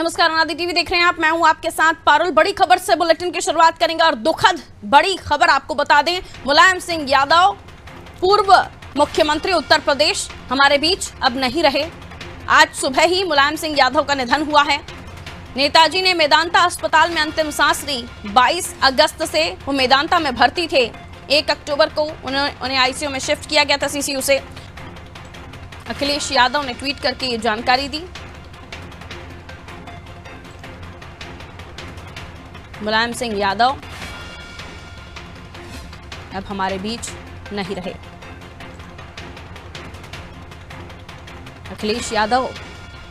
नमस्कार, अनादि टीवी देख रहे हैं आप। मैं हूं आपके साथ पारुल। बड़ी खबर से बुलेटिन की शुरुआत करेंगे और दुखद बड़ी खबर आपको बता दें। मुलायम सिंह यादव, पूर्व मुख्यमंत्री उत्तर प्रदेश, हमारे बीच अब नहीं रहे। आज सुबह ही मुलायम सिंह यादव का निधन हुआ है। नेताजी ने मेदांता अस्पताल में अंतिम सांस ली। 22 अगस्त से वो मेदांता में भर्ती थे। 1 अक्टूबर को उन्हें आईसीयू में शिफ्ट किया गया था सीसीयू से। अखिलेश यादव ने ट्वीट करके ये जानकारी दी। मुलायम सिंह यादव अब हमारे बीच नहीं रहे। अखिलेश यादव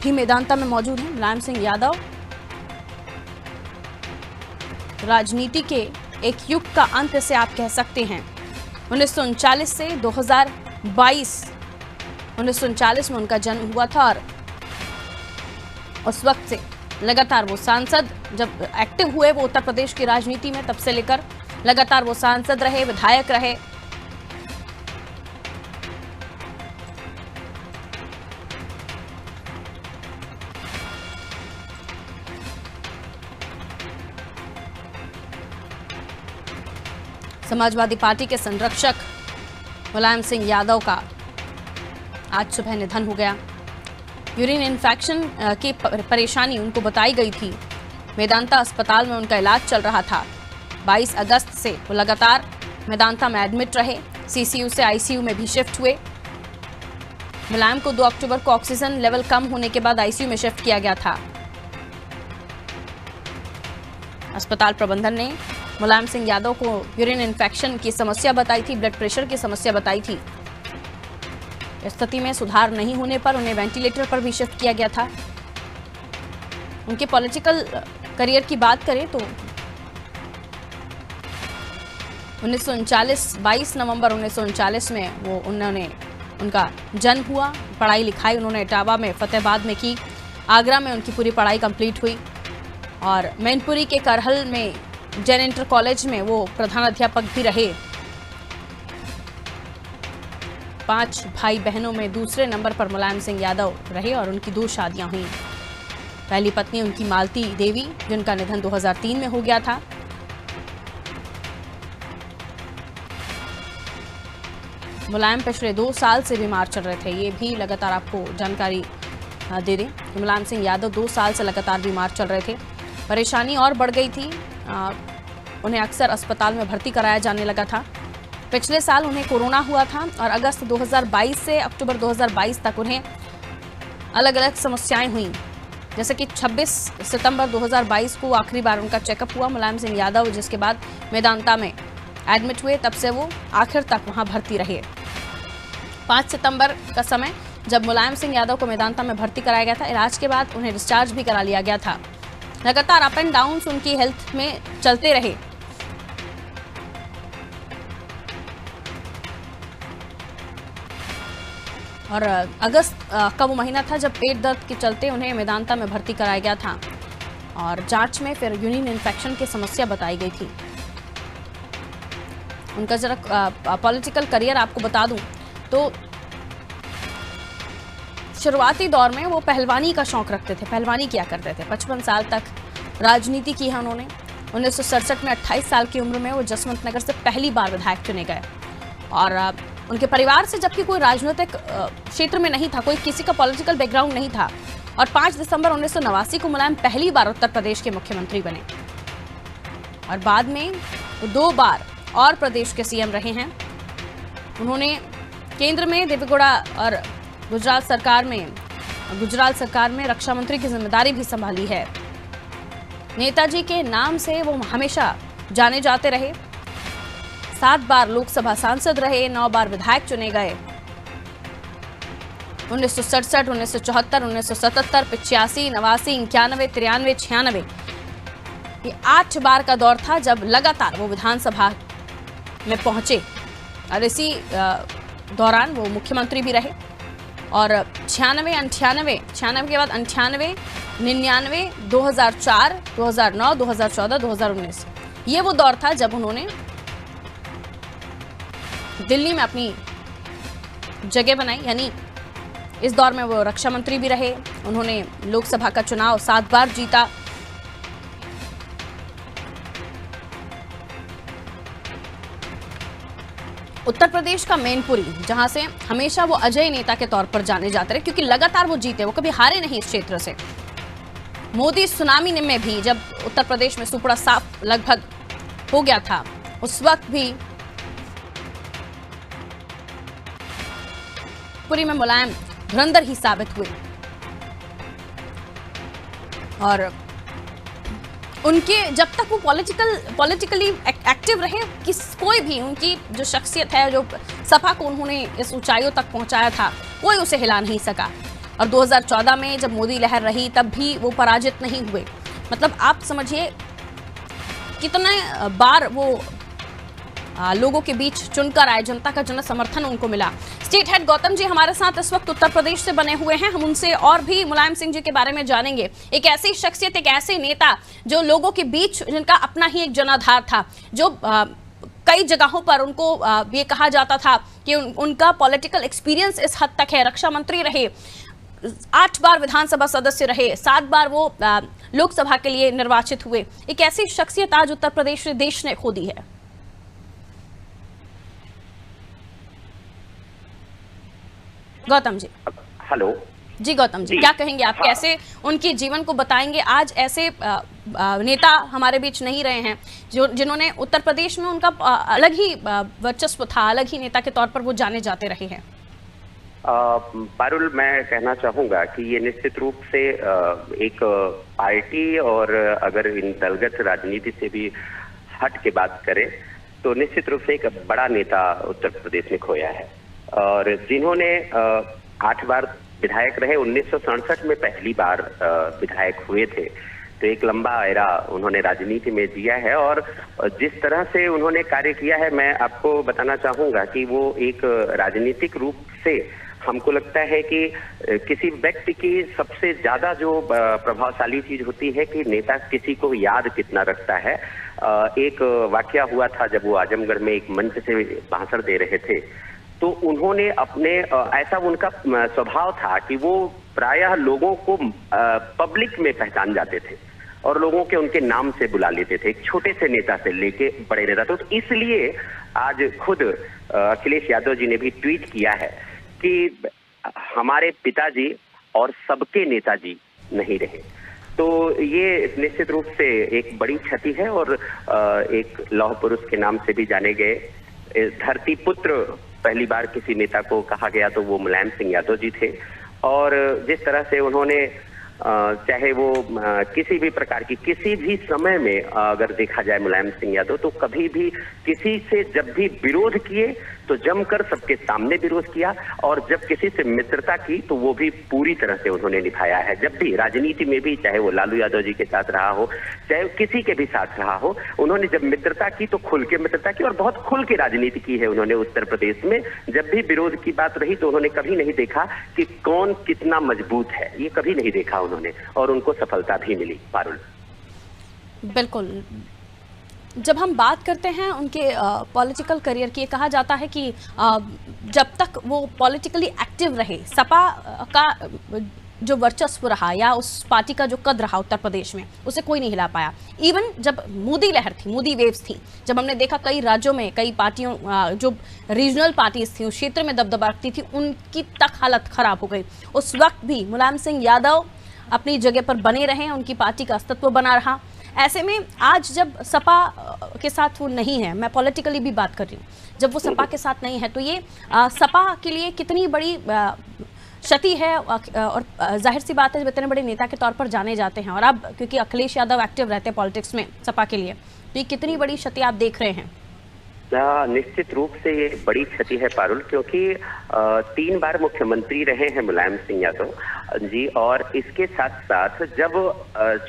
भी मेदांता में मौजूद हैं। मुलायम सिंह यादव राजनीति के एक युग का अंत से आप कह सकते हैं। 1939 से 2022 1939 में उनका जन्म हुआ था और उस वक्त से लगातार वो सांसद, जब एक्टिव हुए वो उत्तर प्रदेश की राजनीति में, तब से लेकर लगातार वो सांसद रहे, विधायक रहे। समाजवादी पार्टी के संरक्षक मुलायम सिंह यादव का आज सुबह निधन हो गया। यूरिन इन्फेक्शन की परेशानी उनको बताई गई थी। मेदांता अस्पताल में उनका इलाज चल रहा था। 22 अगस्त से वो लगातार मेदांता में एडमिट रहे। सीसीयू से आईसीयू में भी शिफ्ट हुए। मुलायम को 2 अक्टूबर को ऑक्सीजन लेवल कम होने के बाद आईसीयू में शिफ्ट किया गया था। अस्पताल प्रबंधन ने मुलायम सिंह यादव को यूरिन इन्फेक्शन की समस्या बताई थी, ब्लड प्रेशर की समस्या बताई थी। स्थिति में सुधार नहीं होने पर उन्हें वेंटिलेटर पर भी शिफ्ट किया गया था। उनके पॉलिटिकल करियर की बात करें तो 22 नवंबर 1939 में उनका जन्म हुआ। पढ़ाई लिखाई उन्होंने इटावा में, फतेहाबाद में की। आगरा में उनकी पूरी पढ़ाई कंप्लीट हुई और मैनपुरी के करहल में जैन इंटर कॉलेज में वो प्रधानाध्यापक भी रहे। 5 भाई बहनों में दूसरे नंबर पर मुलायम सिंह यादव रहे और उनकी 2 शादियां हुई। पहली पत्नी उनकी मालती देवी, जिनका निधन 2003 में हो गया था। मुलायम पिछले 2 साल से बीमार चल रहे थे। ये भी लगातार आपको जानकारी दे दें कि मुलायम सिंह यादव 2 साल से लगातार बीमार चल रहे थे। परेशानी और बढ़ गई थी। उन्हें अक्सर अस्पताल में भर्ती कराया जाने लगा था। पिछले साल उन्हें कोरोना हुआ था और अगस्त 2022 से अक्टूबर 2022 तक उन्हें अलग अलग समस्याएं हुई। जैसे कि 26 सितंबर 2022 को आखिरी बार उनका चेकअप हुआ मुलायम सिंह यादव, जिसके बाद मेदांता में एडमिट हुए। तब से वो आखिर तक वहां भर्ती रहे। 5 सितंबर का समय जब मुलायम सिंह यादव को मेदांता में भर्ती कराया गया था। इलाज के बाद उन्हें डिस्चार्ज भी करा लिया गया था। लगातार अप एंड डाउन उनकी हेल्थ में चलते रहे। और अगस्त का वो महीना था जब पेट दर्द के चलते उन्हें मेदांता में भर्ती कराया गया था और जांच में फिर यूरिन इन्फेक्शन की समस्या बताई गई थी। उनका जरा पॉलिटिकल करियर आपको बता दूं तो शुरुआती दौर में वो पहलवानी का शौक रखते थे, पहलवानी किया करते थे। 55 साल तक राजनीति की है उन्होंने। 1967 में 28 साल की उम्र में वो जसवंत नगर से पहली बार विधायक चुने गए और उनके परिवार से जबकि कोई राजनीतिक क्षेत्र में नहीं था, कोई किसी का पॉलिटिकल बैकग्राउंड नहीं था। और 5 दिसंबर 1989 को मुलायम पहली बार उत्तर प्रदेश के मुख्यमंत्री बने और बाद में 2 बार और प्रदेश के सीएम रहे हैं। उन्होंने केंद्र में देवेगौड़ा और गुजरात सरकार में रक्षा मंत्री की जिम्मेदारी भी संभाली है। नेताजी के नाम से वो हमेशा जाने जाते रहे। 7 बार लोकसभा सांसद रहे, 9 बार विधायक चुने गए। 1967, 1974, 1977, 85, 89, 91, 93, 96 ये 8 बार का दौर था जब लगातार वो विधानसभा में पहुंचे और इसी दौरान वो मुख्यमंत्री भी रहे। और 96, 98 के बाद 98, 99, 2004, 2009, 2014, 2019 ये वो दौर था जब उन्होंने दिल्ली में अपनी जगह बनाई, यानी इस दौर में वो रक्षा मंत्री भी रहे। उन्होंने लोकसभा का चुनाव 7 बार जीता। उत्तर प्रदेश का मैनपुरी, जहां से हमेशा वो अजय नेता के तौर पर जाने जाते रहे, क्योंकि लगातार वो जीते, वो कभी हारे नहीं इस क्षेत्र से। मोदी सुनामी में भी जब उत्तर प्रदेश में सुपड़ा साफ लगभग हो गया था, उस वक्त भी पुरी में मुलायम धुरंधर ही साबित हुए और उनके जब तक वो पॉलिटिकली एक्टिव रहे, कोई भी उनकी जो शख्सियत है, जो सपा को उन्होंने इस ऊंचाइयों तक पहुंचाया था, कोई उसे हिला नहीं सका। और 2014 में जब मोदी लहर रही तब भी वो पराजित नहीं हुए। मतलब आप समझिए कितने बार वो लोगों के बीच चुनकर आए, जनता का जन समर्थन उनको मिला। स्टेट हेड गौतम जी हमारे साथ इस वक्त उत्तर प्रदेश से बने हुए हैं। हम उनसे और भी मुलायम सिंह जी के बारे में जानेंगे। एक ऐसी शख्सियत, एक ऐसे नेता जो लोगों के बीच, जिनका अपना ही एक जनाधार था, जो कई जगहों पर उनको ये कहा जाता था कि उनका पॉलिटिकल एक्सपीरियंस इस हद तक है। रक्षा मंत्री रहे, 8 बार विधानसभा सदस्य रहे, 7 बार वो लोकसभा के लिए निर्वाचित हुए। एक ऐसी शख्सियत आज उत्तर प्रदेश से देश ने खो दी है। गौतम जी। हेलो जी गौतम जी, क्या कहेंगे आप? कैसे उनके जीवन को बताएंगे? आज ऐसे नेता हमारे बीच नहीं रहे हैं जो जिन्होंने उत्तर प्रदेश में उनका अलग ही वर्चस्व था, अलग ही नेता के तौर पर वो जाने जाते रहे हैं। पारुल, मैं कहना चाहूंगा कि ये निश्चित रूप से एक पार्टी और अगर इन दलगत राजनीति से भी हट के बात करें तो निश्चित रूप से एक बड़ा नेता उत्तर प्रदेश में खोया है। और जिन्होंने 8 बार विधायक रहे, 1967 में पहली बार विधायक हुए थे, तो एक लंबा एरा उन्होंने राजनीति में जिया है। और जिस तरह से उन्होंने कार्य किया है, मैं आपको बताना चाहूंगा कि वो एक राजनीतिक रूप से हमको लगता है कि किसी व्यक्ति की सबसे ज्यादा जो प्रभावशाली चीज होती है कि नेता किसी को याद कितना रखता है। एक वाकया हुआ था जब वो आजमगढ़ में एक मंच से भाषण दे रहे थे, तो उन्होंने अपने ऐसा उनका स्वभाव था कि वो प्रायः लोगों को पब्लिक में पहचान जाते थे और लोगों के उनके नाम से बुला लेते थे, एक छोटे से नेता से लेके बड़े नेता। तो इसलिए आज खुद अखिलेश यादव जी ने भी ट्वीट किया है कि हमारे पिताजी और सबके नेताजी नहीं रहे। तो ये निश्चित रूप से एक बड़ी क्षति है। और एक लौह पुरुष के नाम से भी जाने गए धरती पुत्र पहली बार किसी नेता को कहा गया तो वो मुलायम सिंह यादव जी थे। और जिस तरह से उन्होंने चाहे वो किसी भी प्रकार की किसी भी समय में अगर देखा जाए मुलायम सिंह यादव तो कभी भी किसी से जब भी विरोध किए तो जमकर सबके सामने विरोध किया, और जब किसी से मित्रता की तो वो भी पूरी तरह से उन्होंने निभाया है। जब भी राजनीति में भी, चाहे वो लालू यादव जी के साथ रहा हो, चाहे किसी के भी साथ रहा हो, उन्होंने जब मित्रता की तो खुल के मित्रता की और बहुत खुल के राजनीति की है उन्होंने उत्तर प्रदेश में। जब भी विरोध की बात रही तो उन्होंने कभी नहीं देखा कि कौन कितना मजबूत है, ये कभी नहीं देखा उन्होंने, और उनको सफलता भी मिली। पारुल, बिल्कुल। जब हम बात करते हैं उनके पॉलिटिकल करियर की, कहा जाता है कि जब तक वो पॉलिटिकली एक्टिव रहे, सपा का जो वर्चस्व रहा या उस पार्टी का जो कद रहा उत्तर प्रदेश में, उसे कोई नहीं हिला पाया। इवन जब मोदी लहर थी, मोदी वेव्स थी, जब हमने देखा कई राज्यों में कई पार्टियों, जो रीजनल पार्टीज थी, उस क्षेत्र में दबदबा रखती थी, उनकी तक हालत खराब हो गई। उस वक्त भी मुलायम सिंह यादव अपनी जगह पर बने रहे, उनकी पार्टी का अस्तित्व बना रहा। ऐसे में आज जब सपा के साथ वो नहीं है, मैं पॉलिटिकली भी बात कर रही हूँ, जब वो सपा के साथ नहीं है तो ये सपा के लिए कितनी बड़ी क्षति है। और जाहिर सी बात है, जब इतने बड़े नेता के तौर पर जाने जाते हैं और अब क्योंकि अखिलेश यादव एक्टिव रहते हैं पॉलिटिक्स में सपा के लिए, तो ये कितनी बड़ी क्षति आप देख रहे हैं? निश्चित रूप से ये बड़ी क्षति है पारुल, क्योंकि 3 बार मुख्यमंत्री रहे हैं मुलायम सिंह यादव जी। और इसके साथ साथ जब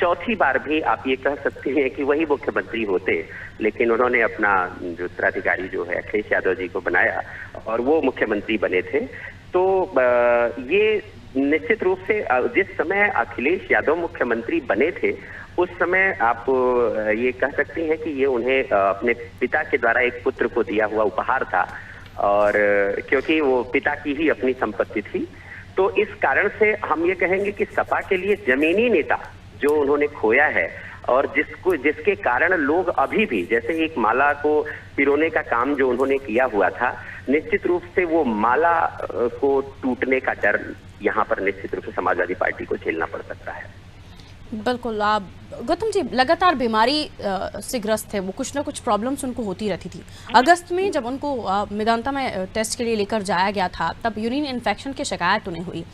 चौथी बार भी आप ये कह सकते हैं कि वही मुख्यमंत्री होते, लेकिन उन्होंने अपना जो उत्तराधिकारी जो है अखिलेश यादव जी को बनाया और वो मुख्यमंत्री बने थे। तो ये निश्चित रूप से जिस समय अखिलेश यादव मुख्यमंत्री बने थे उस समय आप ये कह सकते हैं कि ये उन्हें अपने पिता के द्वारा एक पुत्र को दिया हुआ उपहार था, और क्योंकि वो पिता की ही अपनी संपत्ति थी। तो इस कारण से हम ये कहेंगे कि सपा के लिए जमीनी नेता जो उन्होंने खोया है और जिसके कारण लोग अभी भी, जैसे एक माला को पिरोने का काम जो उन्होंने किया हुआ था, निश्चित रूप से वो माला को टूटने का डर यहाँ पर निश्चित रूप से समाजवादी पार्टी को झेलना पड़ सकता है। बिल्कुल। आप गौतम जी लगातार बीमारी से ग्रस्त है, वो कुछ ना कुछ प्रॉब्लम्स उनको होती रहती थी। अगस्त में जब उनको मेदांता में टेस्ट के लिए लेकर जाया गया था तब यूरिन इन्फेक्शन की शिकायत उन्हें हुई,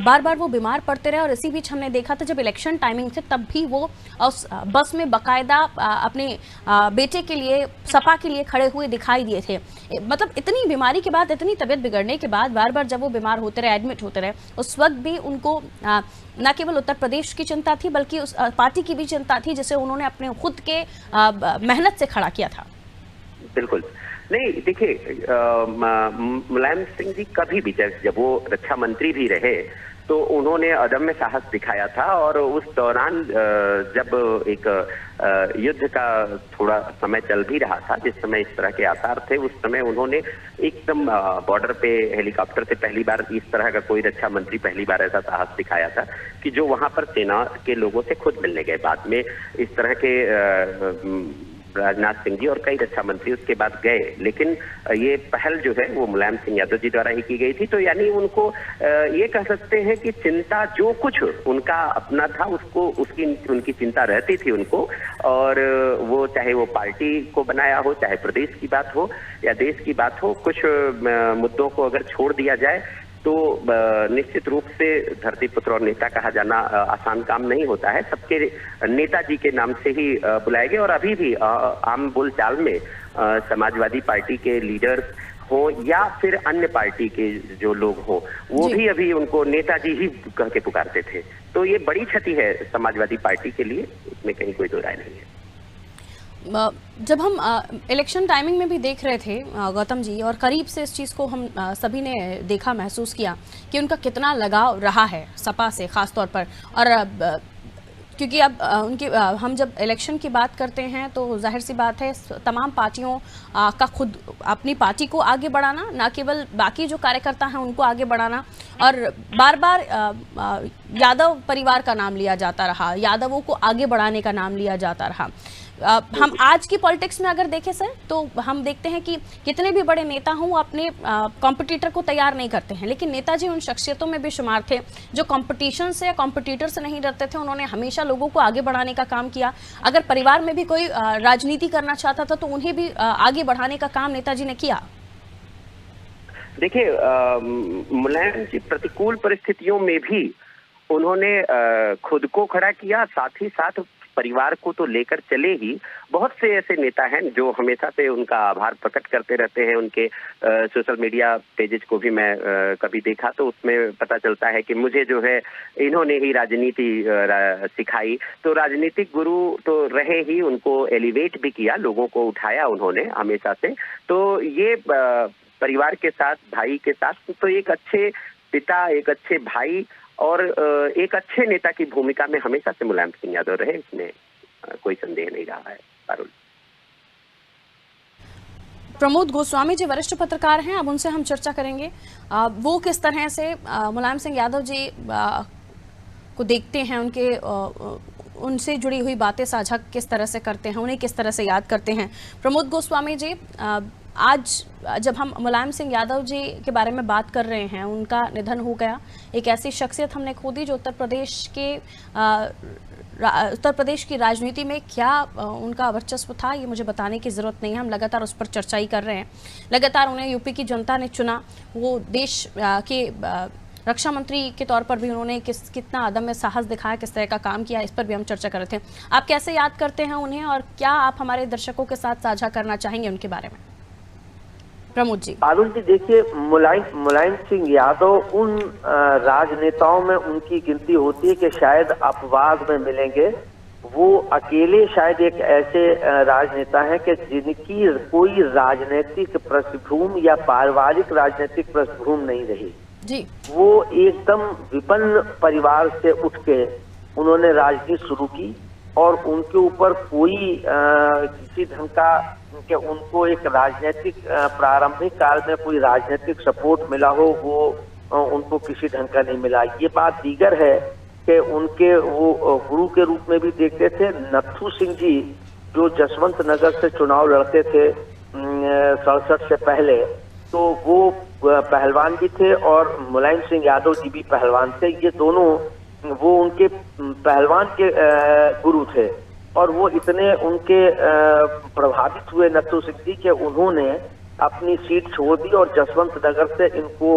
बार बार वो बीमार पड़ते रहे और इसी बीच हमने देखा था जब इलेक्शन टाइमिंग थे तब भी वो उस बस में बाकायदा अपने बेटे के लिए, सपा के लिए खड़े हुए दिखाई दिए थे। मतलब इतनी बीमारी के बाद, इतनी तबीयत बिगड़ने के बाद बार बार जब वो बीमार होते रहे, एडमिट होते रहे, उस वक्त भी उनको न केवल उत्तर प्रदेश की चिंता थी बल्कि उस पार्टी की भी चिंता थी जिसे उन्होंने अपने खुद के मेहनत से खड़ा किया था। बिल्कुल नहीं, देखिए मुलायम सिंह जी कभी भी जब वो रक्षा मंत्री भी रहे तो उन्होंने अदम्य साहस दिखाया था और उस दौरान जब एक युद्ध का थोड़ा समय चल भी रहा था, जिस समय इस तरह के आसार थे, उस समय उन्होंने एकदम बॉर्डर पे हेलीकॉप्टर से पहली बार, इस तरह का कोई रक्षा मंत्री पहली बार ऐसा साहस दिखाया था कि जो वहां पर सेना के लोगों से खुद मिलने गए। बाद में इस तरह के राजनाथ सिंह जी और कई रक्षा मंत्री उसके बाद गए, लेकिन ये पहल जो है वो मुलायम सिंह यादव जी द्वारा ही की गई थी। तो यानी उनको ये कह सकते हैं कि चिंता जो कुछ उनका अपना था उसको, उनकी चिंता रहती थी उनको, और वो चाहे वो पार्टी को बनाया हो, चाहे प्रदेश की बात हो या देश की बात हो, कुछ मुद्दों को अगर छोड़ दिया जाए तो निश्चित रूप से धरती पुत्र और नेता कहा जाना आसान काम नहीं होता है। सबके नेताजी के नाम से ही बुलाए गए और अभी भी आम बोलचाल में समाजवादी पार्टी के लीडर्स हो या फिर अन्य पार्टी के जो लोग हो, वो भी अभी उनको नेताजी ही कह के पुकारते थे। तो ये बड़ी क्षति है समाजवादी पार्टी के लिए, इसमें कहीं कोई दो राय नहीं है। जब हम इलेक्शन टाइमिंग में भी देख रहे थे गौतम जी, और करीब से इस चीज़ को हम सभी ने देखा, महसूस किया कि उनका कितना लगाव रहा है सपा से ख़ास तौर पर। और क्योंकि अब उनकी हम जब इलेक्शन की बात करते हैं तो जाहिर सी बात है तमाम पार्टियों का खुद अपनी पार्टी को आगे बढ़ाना, ना केवल बाकी जो कार्यकर्ता हैं उनको आगे बढ़ाना, और बार बार यादव परिवार का नाम लिया जाता रहा, यादवों को आगे बढ़ाने का नाम लिया जाता रहा। हम आज की पॉलिटिक्स में अगर देखें सर तो हम देखते हैं कि कितने भी बड़े नेता हों वो अपने कॉम्पिटिटर को तैयार नहीं करते हैं, लेकिन नेताजी उन शख्सियतों में भी शुमार थे जो कंपटीशन से या कॉम्पिटिटर से नहीं डरते थे। उन्होंने हमेशा लोगों को आगे बढ़ाने का काम किया। अगर परिवार में भी कोई राजनीति करना चाहता था तो उन्हें भी आगे बढ़ाने का काम नेताजी ने किया। देखिए मुलायम जी प्रतिकूल परिस्थितियों में भी उन्होंने खुद को खड़ा किया, साथ ही साथ परिवार को तो लेकर चले ही। बहुत से ऐसे नेता हैं जो हमेशा से उनका आभार प्रकट करते रहते हैं। उनके सोशल मीडिया पेजेस को भी मैं कभी देखा तो उसमें पता चलता है कि मुझे जो है इन्होंने ही राजनीति सिखाई। तो राजनीतिक गुरु तो रहे ही, उनको एलिवेट भी किया, लोगों को उठाया उन्होंने हमेशा से। तो ये परिवार के साथ, भाई के साथ, तो एक अच्छे पिता, एक अच्छे भाई और एक अच्छे नेता की भूमिका में हमेशा से मुलायम सिंह यादव रहे, इसमें कोई संदेह नहीं रहा है। पारुल। प्रमोद गोस्वामी जी वरिष्ठ पत्रकार हैं, अब उनसे हम चर्चा करेंगे वो किस तरह से मुलायम सिंह यादव जी को देखते हैं, उनके उनसे जुड़ी हुई बातें साझा किस तरह से करते हैं, उन्हें किस तरह से याद करते हैं। प्रमोद गोस्वामी जी, आज जब हम मुलायम सिंह यादव जी के बारे में बात कर रहे हैं, उनका निधन हो गया, एक ऐसी शख्सियत हमने खो दी जो उत्तर प्रदेश की राजनीति में क्या उनका वर्चस्व था ये मुझे बताने की ज़रूरत नहीं है, हम लगातार उस पर चर्चा ही कर रहे हैं। लगातार उन्हें यूपी की जनता ने चुना, वो देश के रक्षा मंत्री के तौर पर भी उन्होंने कितना अदम्य साहस दिखाया, किस तरह का काम किया, इस पर भी हम चर्चा कर रहे थे। आप कैसे याद करते हैं उन्हें और क्या आप हमारे दर्शकों के साथ साझा करना चाहेंगे उनके बारे में? प्रमोद जी। पारुल जी, देखिए मुलायम सिंह यादव उन राजनेताओं में उनकी गिनती होती है कि शायद अपवाद में मिलेंगे। वो अकेले शायद एक ऐसे राजनेता हैं कि जिनकी कोई राजनीतिक पृष्ठभूमि या पारिवारिक राजनीतिक पृष्ठभूमि नहीं रही जी। वो एकदम विपन्न परिवार से उठ के उन्होंने राजनीति शुरू की और उनके ऊपर कोई किसी ढंग का उनको एक राजनीतिक प्रारंभिक काल में कोई राजनीतिक सपोर्ट मिला हो वो उनको किसी ढंग का नहीं मिला। ये बात दीगर है कि उनके वो गुरु के रूप में भी देखते थे। नत्थू सिंह जी जो जसवंत नगर से चुनाव लड़ते थे 67 से पहले, तो वो पहलवान भी थे और मुलायम सिंह यादव जी भी पहलवान थे। ये दोनों वो उनके पहलवान के गुरु थे और वो इतने उनके प्रभावित हुए नत्थू सिंह जी कि उन्होंने अपनी सीट छोड़ दी और जसवंत नगर से इनको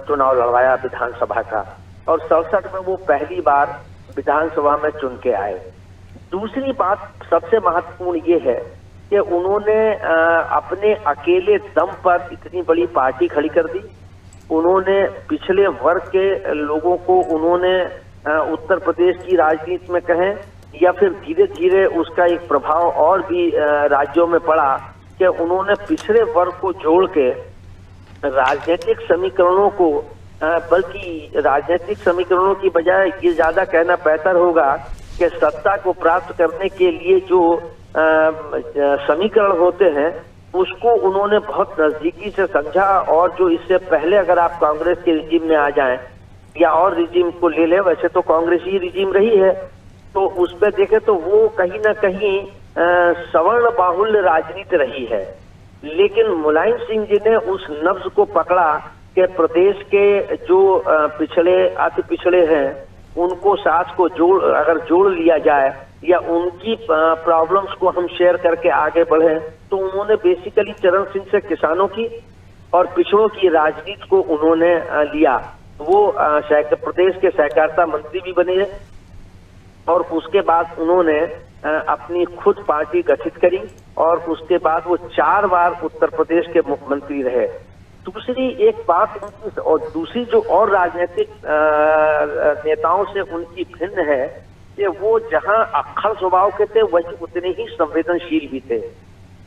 चुनाव लड़वाया विधानसभा का, और 67 में वो पहली बार विधानसभा में चुन के आए। दूसरी बात सबसे महत्वपूर्ण ये है कि उन्होंने अपने अकेले दम पर इतनी बड़ी पार्टी खड़ी कर दी। उन्होंने पिछले वर्ग के लोगों को उन्होंने उत्तर प्रदेश की राजनीति में कहें या फिर धीरे धीरे उसका एक प्रभाव और भी राज्यों में पड़ा कि उन्होंने पिछड़े वर्ग को जोड़ के राजनीतिक समीकरणों को, बल्कि राजनीतिक समीकरणों की बजाय ये ज्यादा कहना बेहतर होगा कि सत्ता को प्राप्त करने के लिए जो समीकरण होते हैं उसको उन्होंने बहुत नजदीकी से समझा। और जो इससे पहले अगर आप कांग्रेस के रिजीम में आ जाएं या और रिजीम को ले ले, वैसे तो कांग्रेस ही रिजीम रही है, तो उस पर देखें तो वो कहीं ना कहीं सवर्ण बाहुल्य राजनीति रही है। लेकिन मुलायम सिंह जी ने उस नब्ज को पकड़ा कि प्रदेश के जो पिछड़े अति पिछड़े हैं उनको साथ को अगर जोड़ लिया जाए या उनकी प्रॉब्लम्स को हम शेयर करके आगे बढ़े, तो उन्होंने बेसिकली चरण सिंह से किसानों की और पिछड़ों की राजनीति को उन्होंने लिया। वो प्रदेश के सहकारिता मंत्री भी बने और उसके बाद उन्होंने अपनी खुद पार्टी गठित करी और उसके बाद वो 4 बार उत्तर प्रदेश के मुख्यमंत्री रहे। दूसरी एक बात और दूसरी जो और राजनीतिक नेताओं से उनकी भिन्न है कि वो जहां अक्खड़ स्वभाव के थे वही उतने ही संवेदनशील भी थे।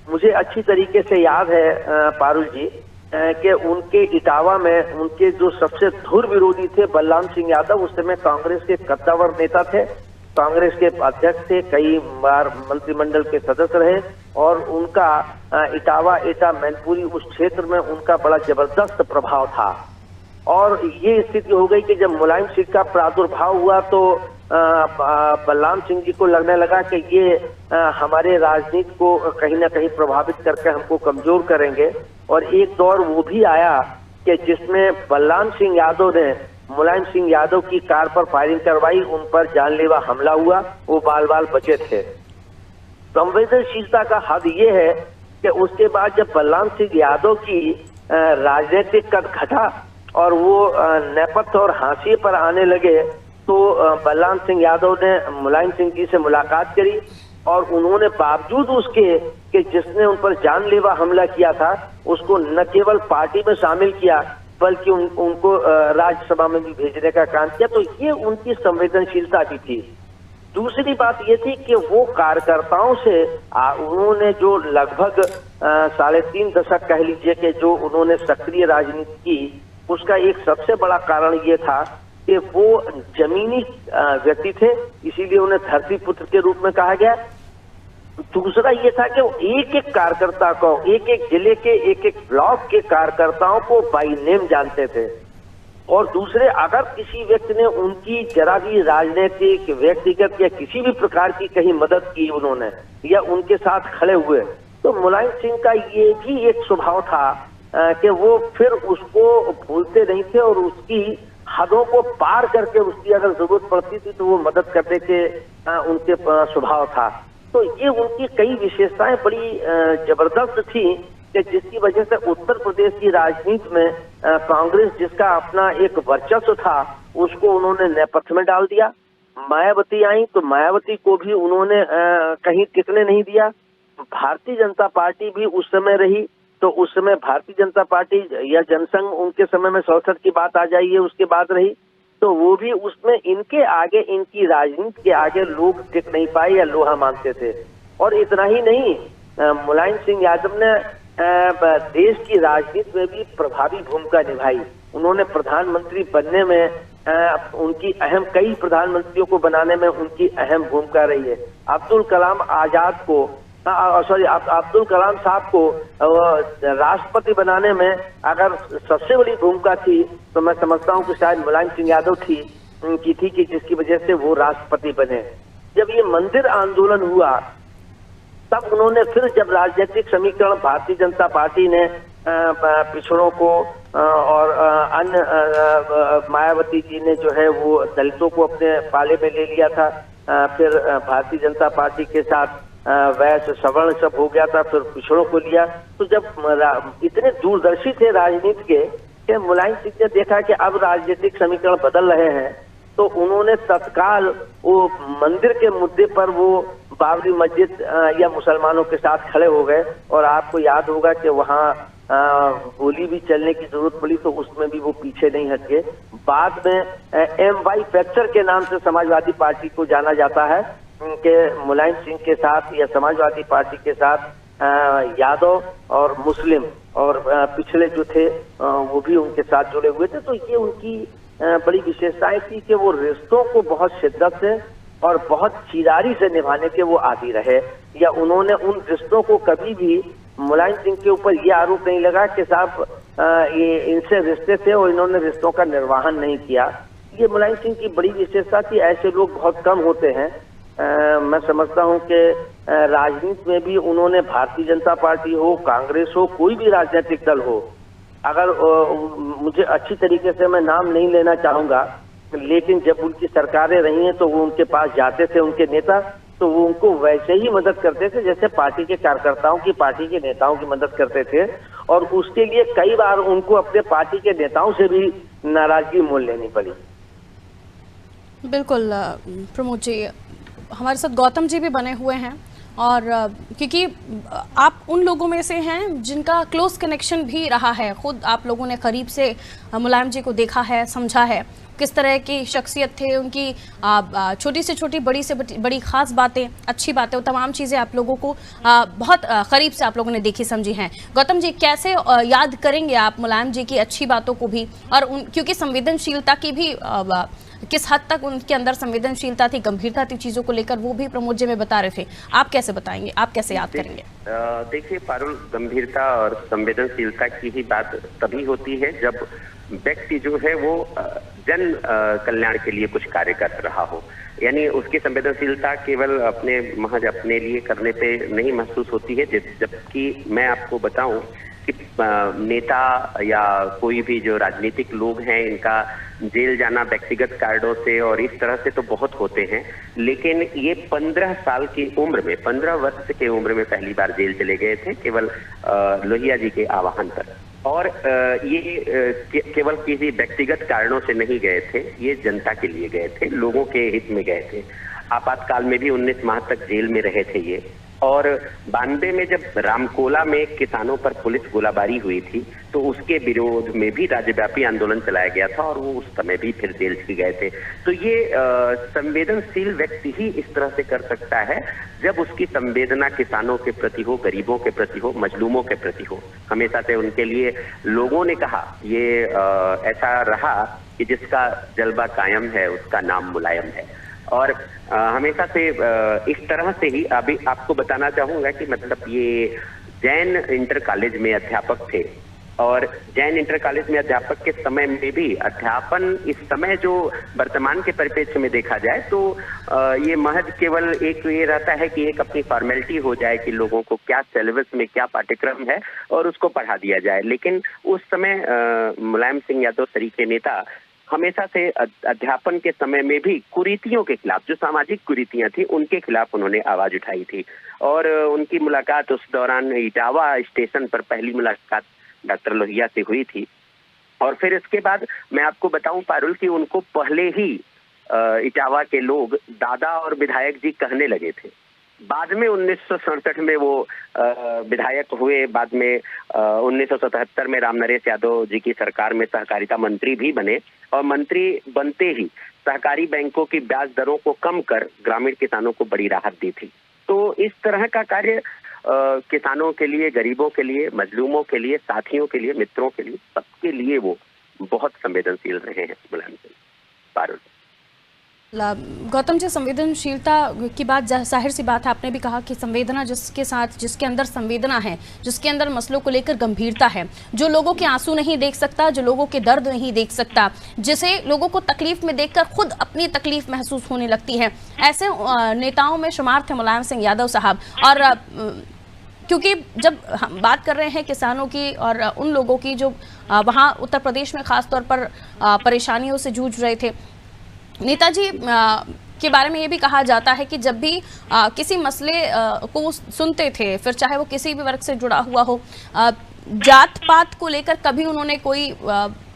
मुझे अच्छी तरीके से याद है पारुल जी कि उनके इटावा में उनके जो सबसे धुर विरोधी थे बलराम सिंह यादव, उस समय कांग्रेस के कद्दावर नेता थे, कांग्रेस के अध्यक्ष थे, कई बार मंत्रिमंडल के सदस्य रहे और उनका इटावा एटा मैनपुरी उस क्षेत्र में उनका बड़ा जबरदस्त प्रभाव था। और ये स्थिति हो गई कि जब मुलायम सिंह का प्रादुर्भाव हुआ तो बलराम सिंह जी को लगने लगा कि ये हमारे राजनीति को कहीं ना कहीं प्रभावित करके हमको कमजोर करेंगे। और एक दौर वो भी आया कि जिसमें बलराम सिंह यादव ने मुलायम सिंह यादव की कार पर फायरिंग करवाई, उन पर जानलेवा हमला हुआ, वो बाल बाल बचे थे। संवेदनशीलता का हद ये है कि उसके बाद जब बलराम सिंह यादव की राजनीतिक कद घटा और वो नेपथ्य और हाशिए पर आने लगे, तो बलराम सिंह यादव ने मुलायम सिंह जी से मुलाकात करी और उन्होंने बावजूद उसके कि जिसने उन पर जानलेवा हमला किया था उसको न केवल पार्टी में शामिल किया बल्कि उनको राज्यसभा में भी भेजने का काम किया। तो ये उनकी संवेदनशीलता भी थी। दूसरी बात ये थी कि वो कार्यकर्ताओं से उन्होंने जो लगभग 3.5 दशक कह लीजिए कि जो उन्होंने सक्रिय राजनीति की, उसका एक सबसे बड़ा कारण ये था कि वो जमीनी व्यक्ति थे, इसीलिए उन्हें धरती पुत्र के रूप में कहा गया। दूसरा ये था कि वो एक एक कार्यकर्ता को, एक एक जिले के एक एक ब्लॉक के कार्यकर्ताओं को बाई नेम जानते थे। और दूसरे, अगर किसी व्यक्ति ने उनकी जरा भी राजनीतिक व्यक्तिगत या किसी भी प्रकार की कहीं मदद की उन्होंने या उनके साथ खड़े हुए, तो मुलायम सिंह का ये भी एक स्वभाव था कि वो फिर उसको भूलते नहीं थे और उसकी हदों को पार करके उसकी अगर जरूरत पड़ती थी तो वो मदद करने के उनके स्वभाव था। तो ये उनकी कई विशेषताएं बड़ी जबरदस्त थी कि जिसकी वजह से उत्तर प्रदेश की राजनीति में कांग्रेस जिसका अपना एक वर्चस्व था उसको उन्होंने नेपथ्य में डाल दिया। मायावती आई तो मायावती को भी उन्होंने कहीं टिकने नहीं दिया। भारतीय जनता पार्टी भी उस समय रही, तो उस समय भारतीय जनता पार्टी या जनसंघ उनके समय में 67 की बात आ जाइए उसके बाद रही, तो वो भी उसमें इनके आगे, इनकी राजनीति के आगे लोग टिक नहीं पाए या लोहा मानते थे। और इतना ही नहीं, मुलायम सिंह यादव ने देश की राजनीति में भी प्रभावी भूमिका निभाई। उन्होंने प्रधानमंत्री बनने में उनकी अहम, कई प्रधानमंत्रियों को बनाने में उनकी अहम भूमिका रही है। अब्दुल कलाम आजाद को सॉरी अब्दुल कलाम साहब को राष्ट्रपति बनाने में अगर सबसे बड़ी भूमिका थी तो मैं समझता हूं कि शायद मुलायम सिंह यादव की थी कि जिसकी वजह से वो राष्ट्रपति बने। जब ये मंदिर आंदोलन हुआ तब उन्होंने फिर जब राजनीतिक समीकरण भारतीय जनता पार्टी ने पिछड़ों को और अन्य मायावती जी ने जो है वो दलितों को अपने पाले में ले लिया था, फिर भारतीय जनता पार्टी के साथ वैश्य सवर्ण सब हो गया था, फिर पिछड़ों को लिया। तो जब इतने दूरदर्शी थे राजनीति के कि मुलायम सिंह ने देखा कि अब राजनीतिक समीकरण बदल रहे हैं तो उन्होंने तत्काल वो मंदिर के मुद्दे पर वो बाबरी मस्जिद या मुसलमानों के साथ खड़े हो गए। और आपको याद होगा कि वहाँ गोली भी चलने की जरूरत पड़ी तो उसमें भी वो पीछे नहीं हट गए। बाद में MY फ्रैक्चर के नाम से समाजवादी पार्टी को जाना जाता है कि मुलायम सिंह के साथ या समाजवादी पार्टी के साथ यादव और मुस्लिम और पिछले जो थे वो भी उनके साथ जुड़े हुए थे। तो ये उनकी बड़ी विशेषताएं थी कि वो रिश्तों को बहुत शिद्दत से और बहुत चीरारी से निभाने के वो आदी रहे, या उन्होंने उन रिश्तों को कभी भी मुलायम सिंह के ऊपर ये आरोप नहीं लगा कि साहब ये इनसे रिश्ते थे और इन्होंने रिश्तों का निर्वहन नहीं किया। ये मुलायम सिंह की बड़ी विशेषता थी। ऐसे लोग बहुत कम होते हैं। मैं समझता हूं कि राजनीति में भी उन्होंने भारतीय जनता पार्टी हो, कांग्रेस हो, कोई भी राजनीतिक दल हो, अगर मुझे अच्छी तरीके से मैं नाम नहीं लेना चाहूंगा, लेकिन जब उनकी सरकारें रही हैं तो वो उनके पास जाते थे उनके नेता, तो वो उनको वैसे ही मदद करते थे जैसे पार्टी के कार्यकर्ताओं की, पार्टी के नेताओं की मदद करते थे। और उसके लिए कई बार उनको अपने पार्टी के नेताओं से भी नाराजगी मोल लेनी पड़ी। बिल्कुल प्रमोद जी, हमारे साथ गौतम जी भी बने हुए हैं और क्योंकि आप उन लोगों में से हैं जिनका क्लोज कनेक्शन भी रहा है, खुद आप लोगों ने करीब से मुलायम जी को देखा है, समझा है, किस तरह की शख्सियत थे उनकी, छोटी से छोटी, बड़ी से बड़ी खास बातें, अच्छी बातें, वो तमाम चीज़ें आप लोगों को बहुत करीब से आप लोगों ने देखी समझी हैं। गौतम जी, कैसे याद करेंगे आप मुलायम जी की अच्छी बातों को भी, और क्योंकि संवेदनशीलता की भी किस हद तक उनके अंदर संवेदनशीलता थी, गंभीरता थी चीजों को लेकर, वो भी प्रमोद जी में बता रहे थे। आप कैसे बताएंगे, आप कैसे याद करेंगे? देखिए पारुल, गंभीरता और संवेदनशीलता की ही बात तभी होती है जब व्यक्ति जो है वो जन कल्याण के लिए कुछ कार्य कर रहा हो। यानी उसकी संवेदनशीलता केवल अपने महज अपने लिए करने पे नहीं महसूस होती है। जबकि मैं आपको बताऊं कि नेता या कोई भी जो राजनीतिक लोग हैं, इनका जेल जाना व्यक्तिगत कारणों से और इस तरह से तो बहुत होते हैं, लेकिन ये 15 साल की उम्र में, 15 वर्ष की उम्र में पहली बार जेल चले गए थे, केवल लोहिया जी के आह्वान पर। और ये केवल किसी व्यक्तिगत कारणों से नहीं गए थे, ये जनता के लिए गए थे, लोगों के हित में गए थे। आपातकाल में भी 19 माह तक जेल में रहे थे ये। और 92 में जब रामकोला में किसानों पर पुलिस गोलाबारी हुई थी तो उसके विरोध में भी राज्यव्यापी आंदोलन चलाया गया था और वो उस समय भी फिर जेल से गए थे। तो ये संवेदनशील व्यक्ति ही इस तरह से कर सकता है जब उसकी संवेदना किसानों के प्रति हो, गरीबों के प्रति हो, मजलूमों के प्रति हो। हमेशा से उनके लिए लोगों ने कहा, ये ऐसा रहा कि जिसका जलवा कायम है उसका नाम मुलायम है। और हमेशा से इस तरह से ही अभी आपको बताना चाहूंगा कि मतलब ये जैन इंटर कॉलेज में अध्यापक थे और जैन इंटर कॉलेज में अध्यापक के समय में भी अध्यापन इस समय जो वर्तमान के परिप्रेक्ष्य में देखा जाए तो ये महज केवल एक ये रहता है कि एक अपनी फॉर्मेलिटी हो जाए कि लोगों को क्या सिलेबस में क्या पाठ्यक्रम है और उसको पढ़ा दिया जाए। लेकिन उस समय मुलायम सिंह यादव सरीखे नेता हमेशा से अध्यापन के समय में भी कुरीतियों के खिलाफ, जो सामाजिक कुरीतियां थी उनके खिलाफ उन्होंने आवाज उठाई थी। और उनकी मुलाकात उस दौरान इटावा स्टेशन पर पहली मुलाकात डॉक्टर लोहिया से हुई थी। और फिर इसके बाद मैं आपको बताऊं पारुल कि उनको पहले ही इटावा के लोग दादा और विधायक जी कहने लगे थे। बाद में 1967 में वो विधायक हुए, बाद में 1977 में रामनरेश यादव जी की सरकार में सहकारिता मंत्री भी बने और मंत्री बनते ही सहकारी बैंकों की ब्याज दरों को कम कर ग्रामीण किसानों को बड़ी राहत दी थी। तो इस तरह का कार्य किसानों के लिए, गरीबों के लिए, मजलूमों के लिए, साथियों के लिए, मित्रों के लिए, सबके लिए वो बहुत संवेदनशील रहे हैं मुलायम सिंह। पारुल। गौतम जी, संवेदनशीलता की बात जाहिर सी बात है, आपने भी कहा कि संवेदना जिसके साथ, जिसके अंदर संवेदना है, जिसके अंदर मसलों को लेकर गंभीरता है, जो लोगों के आंसू नहीं देख सकता, जो लोगों के दर्द नहीं देख सकता, जिसे लोगों को तकलीफ में देखकर खुद अपनी तकलीफ महसूस होने लगती है, ऐसे नेताओं में शुमार थे मुलायम सिंह यादव साहब। और क्योंकि जब हम बात कर रहे हैं किसानों की और उन लोगों की जो वहाँ उत्तर प्रदेश में खास तौर पर परेशानियों से जूझ रहे थे, नेताजी के बारे में ये भी कहा जाता है कि जब भी किसी मसले को सुनते थे, फिर चाहे वो किसी भी वर्ग से जुड़ा हुआ हो, जात पात को लेकर कभी उन्होंने कोई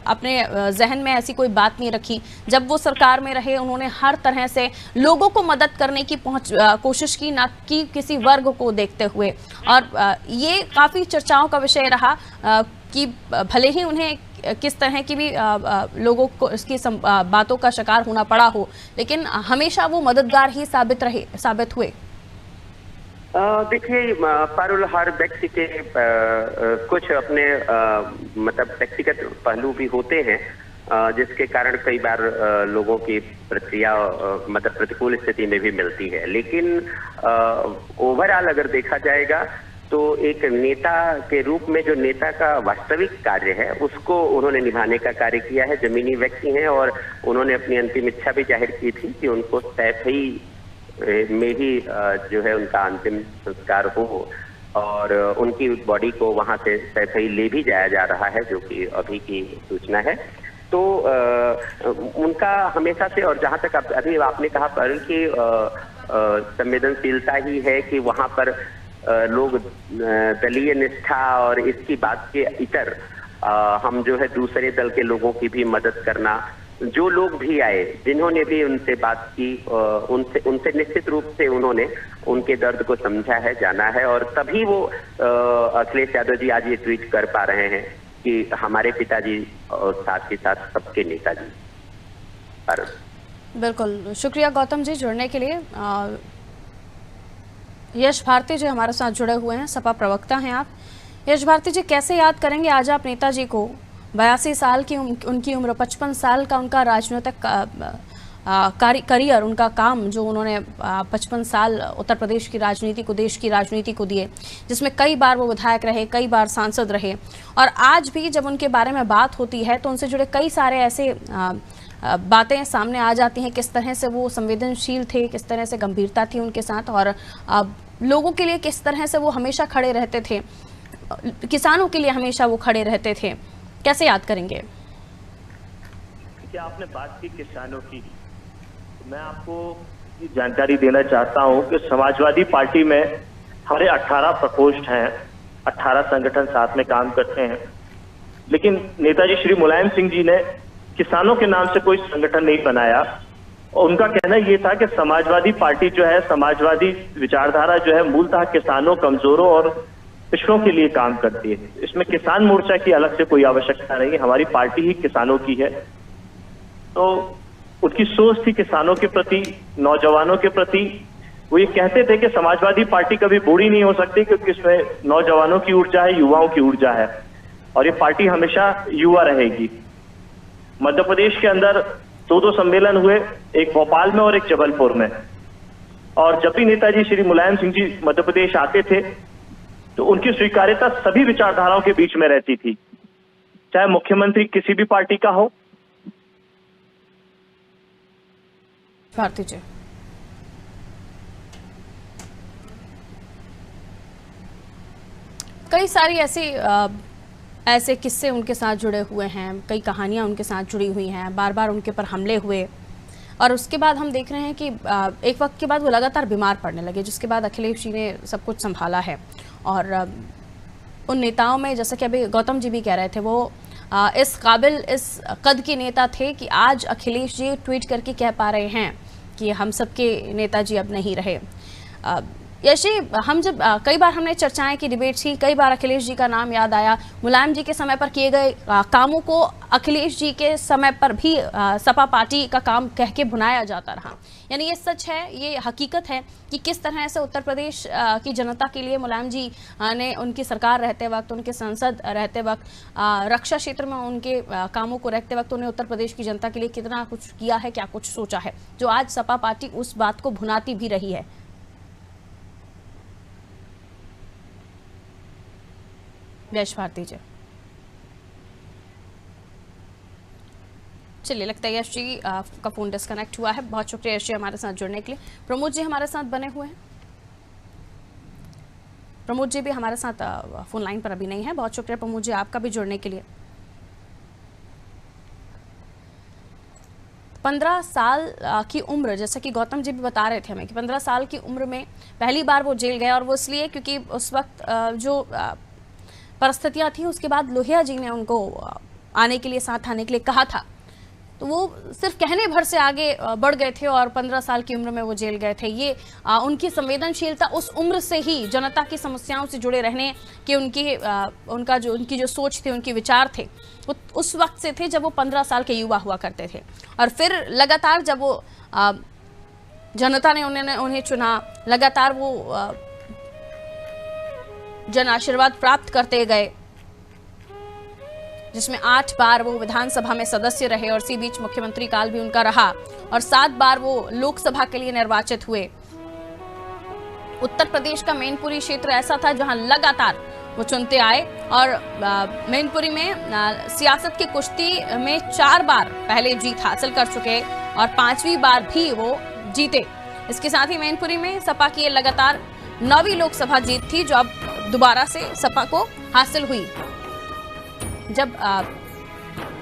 अपने जहन में ऐसी कोई बात नहीं रखी। जब वो सरकार में रहे, उन्होंने हर तरह से लोगों को मदद करने की कोशिश की, ना कि किसी वर्ग को देखते हुए। और ये काफ़ी चर्चाओं का विषय रहा कि भले ही उन्हें किस तरह की भी लोगों को इसकी बातों का शिकार होना पड़ा हो, लेकिन हमेशा वो मददगार ही साबित हुए। देखिए पारुल, हर व्यक्ति के कुछ अपने मतलब व्यक्तिगत पहलू भी होते हैं जिसके कारण कई बार लोगों की प्रतिक्रिया मतलब प्रतिकूल स्थिति में भी मिलती है। लेकिन ओवरऑल अगर देखा जाएगा तो एक नेता के रूप में जो नेता का वास्तविक कार्य है उसको उन्होंने निभाने का कार्य किया है। जमीनी व्यक्ति हैं और उन्होंने अपनी अंतिम इच्छा भी जाहिर की थी कि उनको सैफई में ही जो है उनका अंतिम संस्कार हो, और उनकी बॉडी को वहां से सैफई ले भी जाया जा रहा है, जो कि अभी की सूचना है। तो उनका हमेशा से, और जहां तक अभी आपने कहा पर कि संवेदनशीलता ही है कि वहां पर लोग दलीय निष्ठा और इसकी बात के इतर हम जो है दूसरे दल के लोगों की भी मदद करना, जो लोग भी आए, जिन्होंने भी उनसे बात की, उनसे निश्चित रूप से उन्होंने उनके दर्द को समझा है, जाना है, और तभी वो अखिलेश यादव जी आज ये ट्वीट कर पा रहे हैं कि हमारे पिताजी और साथ ही साथ सबके नेताजी। बिल्कुल, शुक्रिया गौतम जी जुड़ने के लिए। यश भारती जी हमारे साथ जुड़े हुए हैं, सपा प्रवक्ता हैं आप। यश भारती जी, कैसे याद करेंगे आज आप नेताजी को? 82 साल की उनकी उम्र, 55 साल का उनका राजनीतिक करियर, उनका काम जो उन्होंने 55 साल उत्तर प्रदेश की राजनीति को, देश की राजनीति को दिए, जिसमें कई बार वो विधायक रहे, कई बार सांसद रहे, और आज भी जब उनके बारे में बात होती है तो उनसे जुड़े कई सारे ऐसे बातें सामने आ जाती हैं, किस तरह से वो संवेदनशील थे, किस तरह से गंभीरता थी उनके साथ, और लोगों के लिए किस तरह से वो हमेशा खड़े रहते थे, किसानों के लिए हमेशा वो खड़े रहते थे। कैसे याद करेंगे? क्या आपने बात की किसानों की, तो मैं आपको जानकारी देना चाहता हूं कि समाजवादी पार्टी में हमारे 18 प्रकोष्ठ हैं, 18 संगठन साथ में काम करते हैं, लेकिन नेताजी श्री मुलायम सिंह जी ने किसानों के नाम से कोई संगठन नहीं बनाया। और उनका कहना ये था कि समाजवादी पार्टी जो है, समाजवादी विचारधारा जो है, मूलतः किसानों, कमजोरों और पिछड़ों के लिए काम करती है। इसमें किसान मोर्चा की अलग से कोई आवश्यकता नहीं है, हमारी पार्टी ही किसानों की है। तो उनकी सोच थी किसानों के प्रति, नौजवानों के प्रति। वो ये कहते थे कि समाजवादी पार्टी कभी बूढ़ी नहीं हो सकती, क्योंकि इसमें नौजवानों की ऊर्जा है, युवाओं की ऊर्जा है, और ये पार्टी हमेशा युवा रहेगी। मध्य प्रदेश के अंदर 2 सम्मेलन हुए, एक भोपाल में और एक जबलपुर में, और जब भी नेताजी श्री मुलायम सिंह जी मध्य प्रदेश आते थे तो उनकी स्वीकार्यता सभी विचारधाराओं के बीच में रहती थी, चाहे मुख्यमंत्री किसी भी पार्टी का हो। भारती जी, कई सारी ऐसे किस्से उनके साथ जुड़े हुए हैं, कई कहानियां उनके साथ जुड़ी हुई हैं, बार बार उनके पर हमले हुए, और उसके बाद हम देख रहे हैं कि एक वक्त के बाद वो लगातार बीमार पड़ने लगे, जिसके बाद अखिलेश जी ने सब कुछ संभाला है। और उन नेताओं में, जैसा कि अभी गौतम जी भी कह रहे थे, वो इस काबिल, इस कद के नेता थे कि आज अखिलेश जी ट्वीट करके कह पा रहे हैं कि हम सबके नेताजी अब नहीं रहे। यशी, हम जब कई बार हमने चर्चाएं की, डिबेट्स की, कई बार अखिलेश जी का नाम याद आया। मुलायम जी के समय पर किए गए कामों को अखिलेश जी के समय पर भी सपा पार्टी का काम कह के भुनाया जाता रहा। यानी ये सच है, ये हकीकत है कि किस तरह से उत्तर प्रदेश की जनता के लिए मुलायम जी ने उनकी सरकार रहते वक्त, उनके संसद रहते वक्त, रक्षा क्षेत्र में उनके कामों को रखते वक्त उन्हें उत्तर प्रदेश की जनता के लिए कितना कुछ किया है, क्या कुछ सोचा है, जो आज सपा पार्टी उस बात को भुनाती भी रही है। यश भारती जी, चलिए लगता है यश जी का फोन डिस्कनेक्ट हुआ है। बहुत शुक्रिया यश जी हमारे साथ जुड़ने के लिए। प्रमोद जी हमारे साथ बने हुए हैं। प्रमोद जी भी हमारे साथ फोन लाइन पर अभी नहीं है। बहुत शुक्रिया प्रमोद जी आपका भी जुड़ने के लिए। 15 साल की उम्र, जैसा कि गौतम जी भी बता रहे थे हमें कि 15 साल की उम्र में पहली बार वो जेल गए, और वो इसलिए क्योंकि उस वक्त जो परिस्थितियां थी, उसके बाद लोहिया जी ने उनको आने के लिए, साथ आने के लिए कहा था, तो वो सिर्फ कहने भर से आगे बढ़ गए थे और 15 साल की उम्र में वो जेल गए थे। ये उनकी संवेदनशीलता उस उम्र से ही जनता की समस्याओं से जुड़े रहने की उनकी जो सोच थी, उनके विचार थे, वो उस वक्त से थे जब वो 15 साल के युवा हुआ करते थे। और फिर लगातार जब वो जनता ने उन्हें चुना, लगातार वो जन आशीर्वाद प्राप्त करते गए, जिसमें 8 बार वो विधानसभा में सदस्य रहे और इसी बीच मुख्यमंत्री काल भी उनका रहा, और 7 बार वो लोकसभा के लिए निर्वाचित हुए। उत्तर प्रदेश का मैनपुरी क्षेत्र ऐसा था जहां लगातार वो चुनते आए, और मैनपुरी में सियासत की कुश्ती में 4 बार पहले जीत हासिल कर चुके और 5वीं बार भी वो जीते। इसके साथ ही मैनपुरी में सपा की लगातार 9वीं लोकसभा जीत थी, जो अब दोबारा से सपा को हासिल हुई जब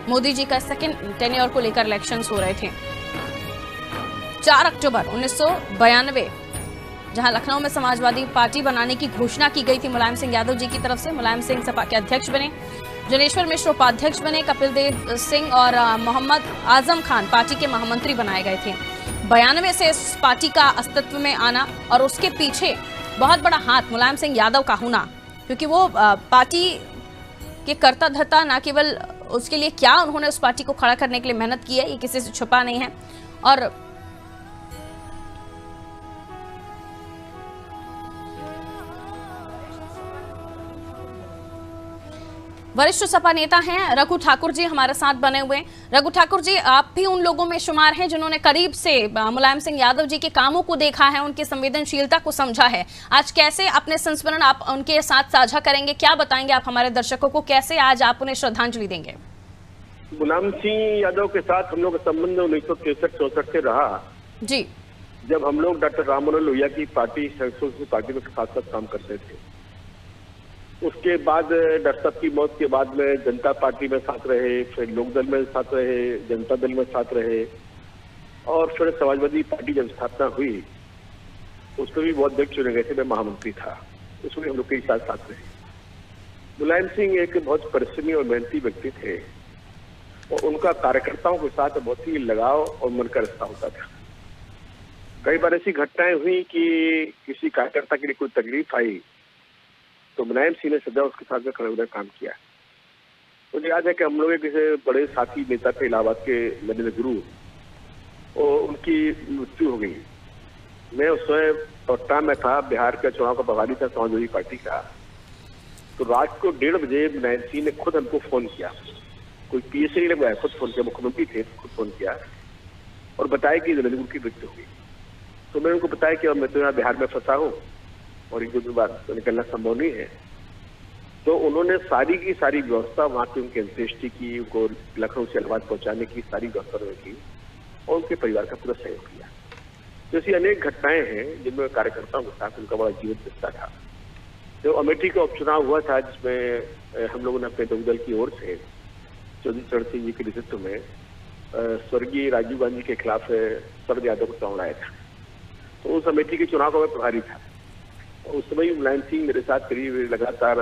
मोदी जी का सेकंड टेन्योर को लेकर इलेक्शंस हो रहे थे। 4 अक्टूबर 1992 जहां लखनऊ में समाजवादी पार्टी बनाने की घोषणा की गई थी मुलायम सिंह यादव जी की तरफ से। मुलायम सिंह सपा के अध्यक्ष बने, जनेश्वर मिश्र उपाध्यक्ष बने, कपिल देव सिंह और मोहम्मद आजम खान पार्टी के महामंत्री बनाए गए थे। 92 से इस पार्टी का अस्तित्व में आना और उसके पीछे बहुत बड़ा हाथ मुलायम सिंह यादव का होना, क्योंकि वो पार्टी के कर्ता धर्ता, ना केवल उसके लिए क्या उन्होंने उस पार्टी को खड़ा करने के लिए मेहनत की है, ये किसी से छुपा नहीं है। और वरिष्ठ सपा नेता हैं रघु ठाकुर जी हमारे साथ बने हुए। रघु ठाकुर जी, आप भी उन लोगों में शुमार हैं जिन्होंने करीब से मुलायम सिंह यादव जी के कामों को देखा है, उनकी संवेदनशीलता को समझा है। आज कैसे अपने संस्मरण आप उनके साथ साझा करेंगे, क्या बताएंगे आप हमारे दर्शकों को, कैसे आज आप उन्हें श्रद्धांजलि देंगे? मुलायम सिंह यादव के साथ हम लोग का संबंध 1963-64 से रहा जी, जब हम लोग डॉक्टर राम मनोहर लोहिया की पार्टी पार्टी में साथ साथ काम करते थे। उसके बाद डॉक्टर साहब की मौत के बाद में जनता पार्टी में साथ रहे, फिर लोकदल में साथ रहे, जनता दल में साथ रहे, और फिर समाजवादी पार्टी जब स्थापना हुई उसमें भी बहुत व्यक्ति चुने गए थे, मैं महामंत्री था, उसमें हम लोग के साथ साथ रहे। मुलायम सिंह एक बहुत परिश्रमी और मेहनती व्यक्ति थे और उनका कार्यकर्ताओं के साथ बहुत ही लगाव और मन का रिश्ता होता था। कई बार ऐसी घटनाएं हुई कि किसी कार्यकर्ता के लिए कोई तकलीफ आई तो मुलायम सिंह ने सदा उसके साथ में खड़े होकर काम किया। मुझे याद है कि हम लोग एक बड़े साथी नेता थे इलाहाबाद के नरेंद्र गुरु, और उनकी मृत्यु हो गई। मैं उस समय पटना में था, बिहार का चुनाव का प्रभारी था समाजवादी पार्टी का। तो रात को 1:30 बजे मुलायम सिंह ने खुद हमको फोन किया, कोई पीएसए ने बुलाया, खुद फोन किया, मुख्यमंत्री थे, खुद फोन किया और बताया कि नरेंद्र गुरु की मृत्यु हो गई। तो मैंने उनको बताया कि मैं तो यहाँ बिहार में फंसा हूँ और 1-2 दिन बाद तो निकलना संभव नहीं है। तो उन्होंने सारी की सारी व्यवस्था वहाँ की, उनकी अंत्येष्टि की, उनको लखनऊ से इलाहाबाद पहुंचाने की सारी व्यवस्था की और उनके परिवार का पूरा सहयोग किया। तो ऐसी अनेक घटनाएं हैं जिनमें कार्यकर्ताओं के साथ उनका बड़ा जीवन रिश्ता था। जो अमेठी का उपचुनाव हुआ था जिसमें हम लोगों ने अपने लोकदल की ओर से चौधरी चरण सिंह जी के नेतृत्व में स्वर्गीय राजीव गांधी के खिलाफ शरद यादव को चुनाव लाया था। तो उस अमेठी के चुनाव का मैं प्रभारी था। उस समय मुलायम सिंह मेरे साथ करीब लगातार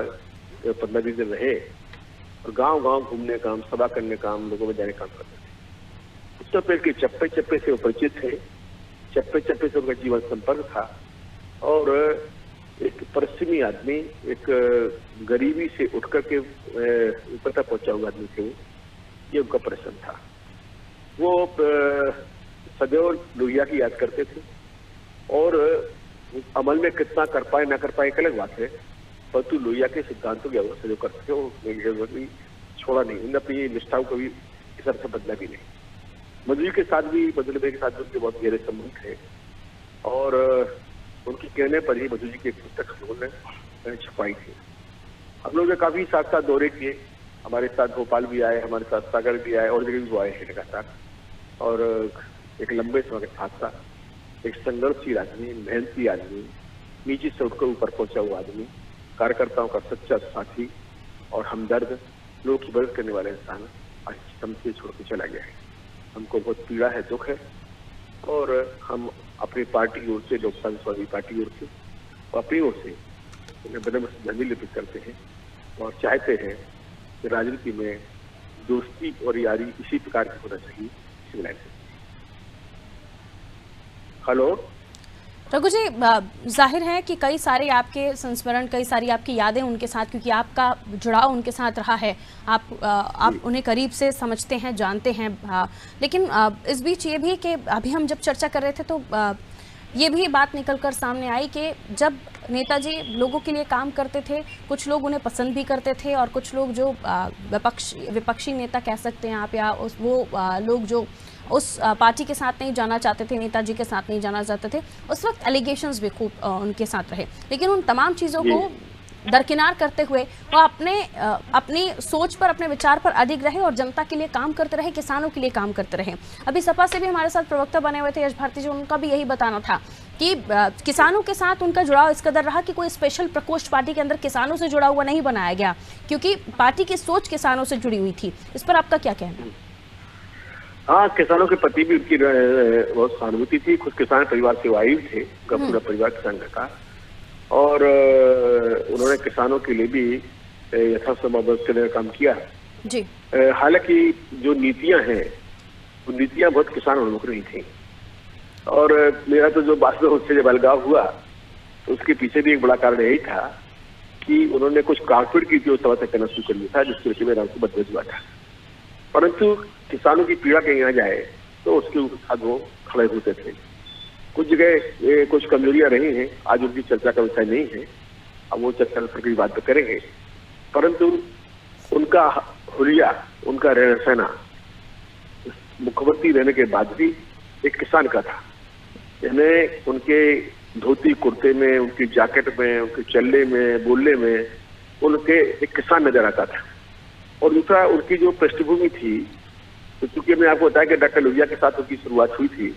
15-20 दिन रहे और गांव गांव घूमने काम, सभा करने काम, लोगों में जाने काम करते थे। उत्तर प्रदेश के चप्पे चप्पे से वो परिचित थे, चप्पे चप्पे से उनका जीवन संपर्क था और एक पश्चिमी आदमी, एक गरीबी से उठ करके ऊपर तक पहुंचा हुआ आदमी थे, ये उनका प्रश्न था। वो सदैव लोहिया की याद करते थे और अमल में कितना कर पाए ना कर पाए एक अलग बात है, परंतु लोहिया के सिद्धांतों की अवस्था जो करते थे वो छोड़ा नहीं, उन्होंने अपनी निष्ठाओं को भी इस तरह से बदला भी नहीं। मधुजी के साथ भी, मधुजी के साथ भी उनके बहुत गहरे संबंध थे और उनके कहने पर ही मधुजी की एक पुस्तक हम लोगों ने छपाई थी। हम लोग ने काफी साथ साथ दौरे किए, हमारे साथ भोपाल भी आए, हमारे साथ सागर भी आए और जगह भी वो आए हैं लगातार। और एक लंबे समय के साथ साथ एक संघर्षशील आदमी, मेहनती आदमी, नीचे से उठकर ऊपर पहुंचा हुआ आदमी, कार्यकर्ताओं का सच्चा साथी और हमदर्द, लोगों की मदद करने वाला इंसान आज हमसे छोड़ के चला गया है। हमको बहुत पीड़ा है, दुख है और हम अपनी पार्टी की ओर से, लोक समाजवादी पार्टी की ओर से और अपनी ओर से उन्हें विनम्र श्रद्धांजलि अर्पित करते हैं और चाहते हैं कि राजनीति में दोस्ती और यारी इसी प्रकार की होना चाहिए। हेलो रघु जी, जाहिर है कि कई सारे आपके संस्मरण, कई सारी आपकी यादें उनके साथ, क्योंकि आपका जुड़ाव उनके साथ रहा है, आप उन्हें करीब से समझते हैं, जानते हैं। लेकिन इस बीच ये भी कि अभी हम जब चर्चा कर रहे थे तो ये भी बात निकल कर सामने आई कि जब नेताजी लोगों के लिए काम करते थे, कुछ लोग उन्हें पसंद भी करते थे और कुछ लोग जो विपक्षी नेता कह सकते हैं आप, या वो लोग जो उस पार्टी के साथ नहीं जाना चाहते थे, नेताजी के साथ नहीं जाना चाहते थे, उस वक्त एलिगेशंस भी खूब उनके साथ रहे। लेकिन उन तमाम चीज़ों को दरकिनार करते हुए वो अपनी सोच पर, अपने विचार पर अडिग रहे और जनता के लिए काम करते रहे, किसानों के लिए काम करते रहे। अभी सपा से भी हमारे साथ प्रवक्ता बने हुए थे यश भारती जी, उनका भी यही बताना था कि किसानों के साथ उनका जुड़ाव इस कदर रहा कि कोई स्पेशल प्रकोष्ठ पार्टी के अंदर किसानों से जुड़ा हुआ नहीं बनाया गया, क्योंकि पार्टी की सोच किसानों से जुड़ी हुई थी। इस पर आपका क्या कहना है? हाँ, किसानों के प्रति भी उनकी बहुत सहानुभूति थी। खुद किसान परिवार से आए थे, उनका पूरा परिवार किसान का था और उन्होंने किसानों के लिए भी यथासंभव मदद करने का काम किया जी। हालांकि जो नीतियां हैं वो नीतियां बहुत किसान उन्मुख रही थी और मेरा तो जो बाद में उससे जब अलगाव हुआ तो उसके पीछे भी एक बड़ा कारण यही था कि उन्होंने कुछ कारपेट की सभा तक करना शुरू कर दिया था, जिसके विषय में राम को बदल हुआ था। परंतु किसानों की पीड़ा कहीं आ जाए तो उसके साथ वो खड़े होते थे। कुछ जगह कुछ कमजोरियां रही हैं, आज उनकी चर्चा का विषय नहीं है, अब वो चर्चा की बात तो करेंगे। परंतु उनका हुलिया, उनका रहना सहना मुख्यमंत्री रहने के बाद भी एक किसान का था। यानी उनके धोती कुर्ते में, उनकी जैकेट में, उनके चलने में, बोलने में उनके एक किसान नजर आता था। और दूसरा उनकी जो पृष्ठभूमि थी, तो चूंकि मैंने आपको बताया कि डॉक्टर लोहिया के साथ उनकी शुरुआत हुई थी,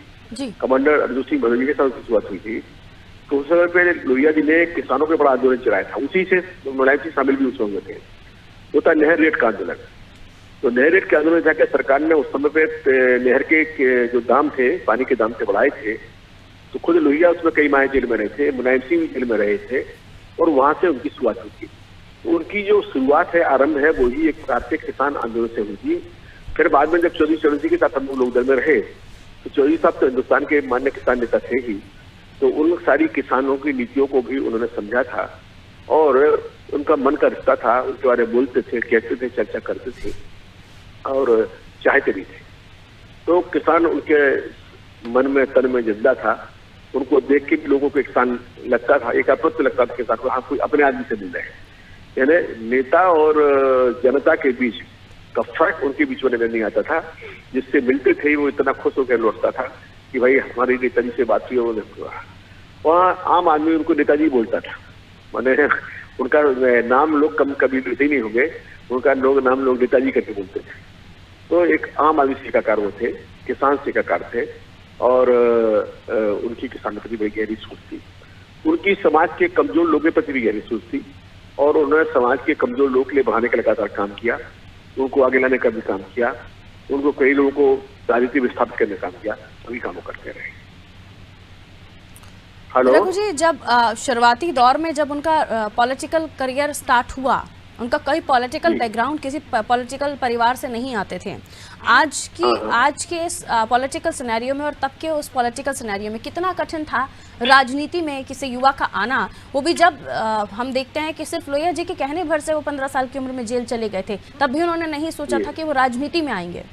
कमांडर अर्जुन सिंह भदौरिया के साथ उनकी शुरुआत हुई थी, तो उस समय पे लोहिया जी ने किसानों के बड़ा आंदोलन चलाया था। उसी से मुलायम सिंह शामिल भी उस समय थे। वो था नहर रेट का आंदोलन। तो नहर रेट के आंदोलन जाकर सरकार ने उस समय पे नहर के जो दाम थे, पानी के दाम से बढ़ाए थे, तो खुद लोहिया उसमें कई माह जेल में रहे थे, मुलायम सिंह जेल में रहे थे और वहां से उनकी शुरुआत हुई थी। उनकी जो शुरुआत है, आरंभ है, वो ही एक प्रकार से किसान आंदोलन से हुई थी। फिर बाद में जब चौधरी चरण सिंह के साथ हम लोग दल में रहे तो चौधरी साहब तो हिंदुस्तान के मान्य किसान नेता थे ही, तो उन सारी किसानों की नीतियों को भी उन्होंने समझा था और उनका मन का रिश्ता था। उनके बारे में बोलते थे, कहते थे, चर्चा करते थे और चाहते भी थे। तो किसान उनके मन में, तन में जिंदा था। उनको देख के भी लोगों को किसान लगता था, एक अपत्य लगता था किसान को, हाँ कोई अपने आदमी से मिल रहे हैं। यानी नेता और जनता के बीच का फर्क उनके बीच में नजर नहीं आता था। जिससे मिलते थे वो इतना खुश होकर लौटता था कि भाई हमारी नेताजी से बात हुई। वहाँ आम आदमी उनको नेताजी बोलता था, माने उनका नाम लोग कभी लेते ही नहीं होंगे, उनका नाम लोग नेताजी करके बोलते थे। तो एक आम आदमी शिकाकार वो थे, किसान शिकाकार थे और उनकी किसान के प्रति बड़ी गहरी सोच थी। उनकी समाज के कमजोर लोगों के प्रति भी गहरी सोच थी और उन्होंने समाज के कमजोर लोगों के लिए बढ़ाने का लगातार काम किया, उनको आगे लाने का भी काम किया, उनको कई लोगों को राजनीति में स्थापित करने का काम किया, सभी कामों करते रहे। हेलो रघु जी, जब शुरुआती दौर में जब उनका पॉलिटिकल करियर स्टार्ट हुआ उनका कोई पॉलिटिकल बैकग्राउंड, किसी पॉलिटिकल परिवार से नहीं आते थे। आज के इस पॉलिटिकल सिनेरियो में और तब के उस पॉलिटिकल सिनेरियो में कितना कठिन था राजनीति में किसी युवा का आना, वो भी जब हम देखते हैं कि सिर्फ लोहिया जी के कहने भर से वो 15 साल की उम्र में जेल चले गए थे, तब भी उन्होंने नहीं सोचा था कि वो राजनीति में आएंगे।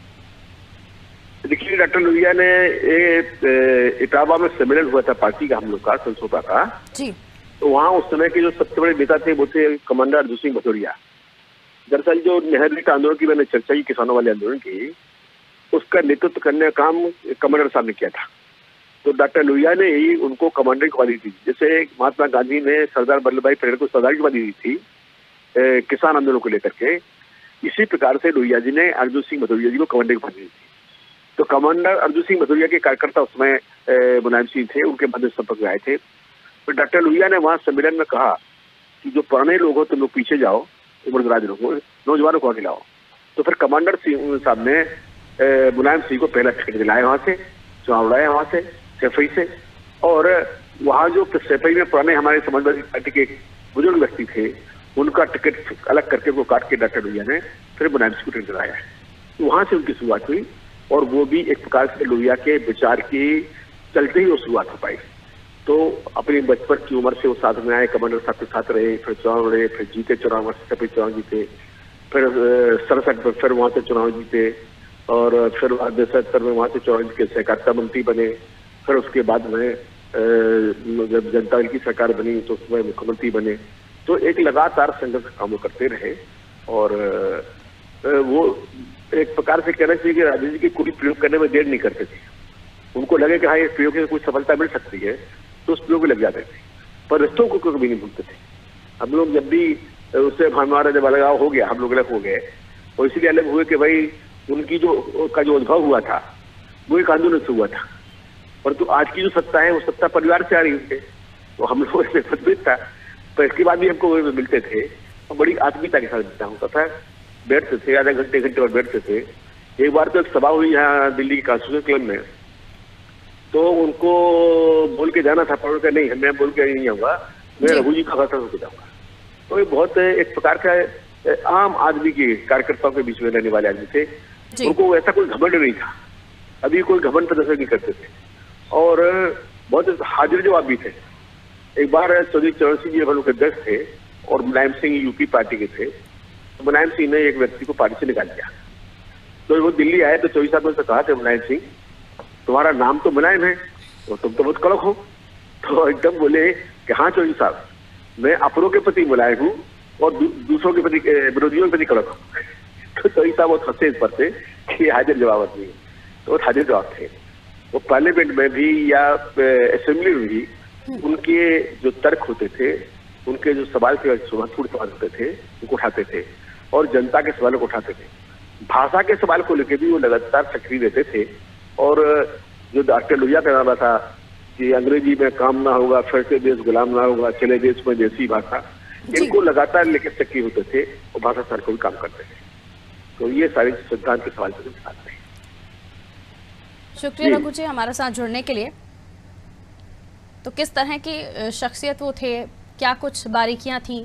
देखिए, डॉक्टर लोहिया ने इटावा में सम्मेलन हुआ था पार्टी का, हम लोग का संसोपा का जी, तो वहाँ उस समय के जो सबसे बड़े नेता थे वो थे कमांडर अर्जुन सिंह भदौरिया। दरअसल जो नेहरू आंदोलन की मैंने चर्चा की, किसानों वाले आंदोलन की, उसका नेतृत्व करने का काम कमांडर साहब ने किया था। तो डॉक्टर लोहिया ने ही उनको कमांडर की उपाधि दी, जैसे महात्मा गांधी ने सरदार वल्लभ भाई पटेल को सरदार की उपाधि दी थी किसान आंदोलन को लेकर के, इसी प्रकार से लोहिया जी ने अर्जुन सिंह भदौरिया जी को कमांडर की उपाधि दी थी। तो कमांडर अर्जुन सिंह भदौरिया के कार्यकर्ता उसमें मुलायम सिंह थे, उनके मध्य संपर्क में आए थे। तो डॉक्टर लोहिया ने वहां सम्मेलन में कहा कि जो पुराने लोग हो तुम लोग पीछे जाओ, उम्रदराज लोग हो, नौजवानों को आगे लाओ। तो फिर कमांडर सिंह साहब ने मुलायम सिंह को पहला टिकट दिलाया, वहां से चुनाव लड़ाया, वहां से सेफई से। और वहां जो सेफई में पुराने हमारे समाजवादी पार्टी के बुजुर्ग व्यक्ति थे, उनका टिकट अलग करके वो काट के डॉक्टर लोहिया ने फिर मुलायम सिंह को टिकट दिलाया। तो वहां से उनकी शुरुआत हुई और वो भी एक प्रकार से लोहिया के विचार की चलते ही वो शुरुआत हो पाई। तो अपनी बचपन की उम्र से वो साथ में आए, कमांडर साहब के साथ रहे, फिर चुनाव लड़े, फिर जीते चुनाव, फिर चुनाव जीते, फिर 67 में फिर वहां से चुनाव जीते और फिर 77 में वहां से चुनाव जीत के सहकारिता मंत्री बने। फिर उसके बाद में जब जनता दल की सरकार बनी तो उसमें मुख्यमंत्री बने। तो एक लगातार संघर्ष काम करते रहे और वो एक प्रकार से कहना चाहिए कि राजनीति के कोई प्रयोग करने में देर नहीं करते थे। उनको लगे कि हाँ इस प्रयोग से कुछ सफलता मिल सकती है तो उस प्रयोग में लग जाते थे, पर रिश्तों को कभी नहीं भूलते थे। हम लोग जब भी उससे हमारा जब अलगाव हो गया, हम लोग अलग हो गए और इसीलिए अलग हुए कि भाई उनकी जो उद्भव हुआ था वो एक आंदोलन से हुआ था, परंतु आज की जो सत्ता है वो सत्ता परिवार से आ रही है। तो हम लोग इसमें मतभेद था, पर इसके बाद भी हमको मिलते थे और बड़ी आत्मीयता के साथ मिलता होता था, बैठते थे, आधा घंटे पर बैठते थे। एक बार तो एक सभा हुई यहाँ दिल्ली के कॉन्स्टिट्यूशन क्लब में, तो उनको बोल के जाना था, पर नहीं मैं बोल के नहीं आऊंगा, मैं रघु जी का भाषण होकर जाऊंगा। तो ये बहुत एक प्रकार का आम आदमी के कार्यकर्ताओं के बीच में रहने वाले आदमी थे, उनको ऐसा कोई घमंड नहीं था, अभी कोई घमंड प्रदर्शन नहीं करते थे और बहुत हाजिर जवाब भी थे। एक बार चौधरी चरण सिंह जी के अध्यक्ष थे और मुलायम सिंह यूपी पार्टी के थे, तो मुलायम सिंह ने एक व्यक्ति को पार्टी से निकाल दिया। तो वो दिल्ली आए तो चौधरी साहब ने कहा था, मुलायम सिंह तुम्हारा नाम तो मुलायम है और तुम तो बहुत कड़क हो। तो एकदम बोले कि हाँ चौधरी साहब, मैं अपनों के प्रति मुलायम हूँ और दूसरों के प्रति, विरोधियों के प्रति कड़क हूँ। तो चौधरी साहब बहुत हंसे इस पर से कि हाजिर जवाब आदमी है, तो वो हाजिर जवाब थे। वो पार्लियामेंट में भी या असेंबली में भी उनके जो तर्क होते थे, उनके जो सवाल थे, महत्वपूर्ण सवाल होते थे, उनको उठाते थे और जनता के सवालों को उठाते थे। भाषा के सवाल को लेकर भी वो लगातार सक्रिय रहते थे। और जो डॉक्टर लोहिया का नारा था कि अंग्रेजी में काम ना होगा, फिर से देश गुलाम ना होगा, चले देश में देसी भाषा, इनको लगातार लेकर सक्रिय होते थे और भाषा सर को भी काम करते थे। तो ये सारे सिद्धांत के सवाल से निकालते हैं। शुक्रिया रघु जी हमारे साथ जुड़ने के लिए। तो किस तरह की शख्सियत वो थे, क्या कुछ बारीकियां थी,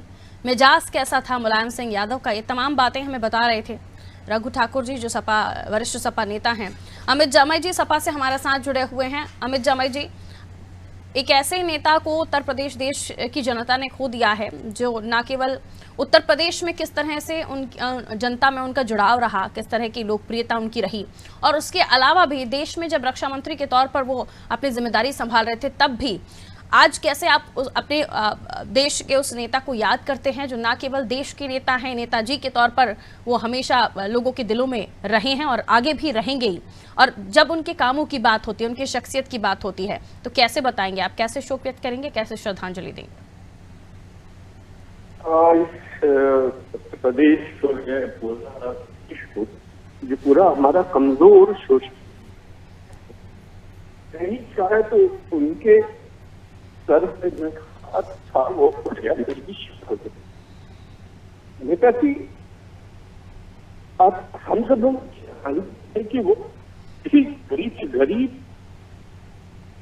मिजाज कैसा था मुलायम सिंह यादव का, ये तमाम बातें हमें बता रहे थे रघु ठाकुर जी, जो सपा वरिष्ठ सपा नेता हैं। अमित जामई जी सपा से हमारे साथ जुड़े हुए हैं। अमित जामई जी, एक ऐसे नेता को उत्तर प्रदेश देश की जनता ने खो दिया है, जो न केवल उत्तर प्रदेश में किस तरह से उन जनता में उनका जुड़ाव रहा, किस तरह की लोकप्रियता उनकी रही, और उसके अलावा भी देश में जब रक्षा मंत्री के तौर पर वो अपनी जिम्मेदारी संभाल रहे थे, तब भी आज कैसे आप अपने देश के उस नेता को याद करते हैं जो ना केवल देश के नेता हैं, नेताजी के तौर पर वो हमेशा लोगों के दिलों में रहे हैं और आगे भी रहेंगे ही, और जब उनके कामों की बात होती है, उनकी शख्सियत की बात होती है, तो कैसे बताएंगे आप, कैसे शोक व्यक्त करेंगे, कैसे श्रद्धांजलि देंगे? प्रदेश जो पूरा हमारा कमजोर सोच नहीं चाहे तो उनके सर पे जो हाथ था वो नेताजी, आप हम सब लोग जानते कि वो किसी गरीब से गरीब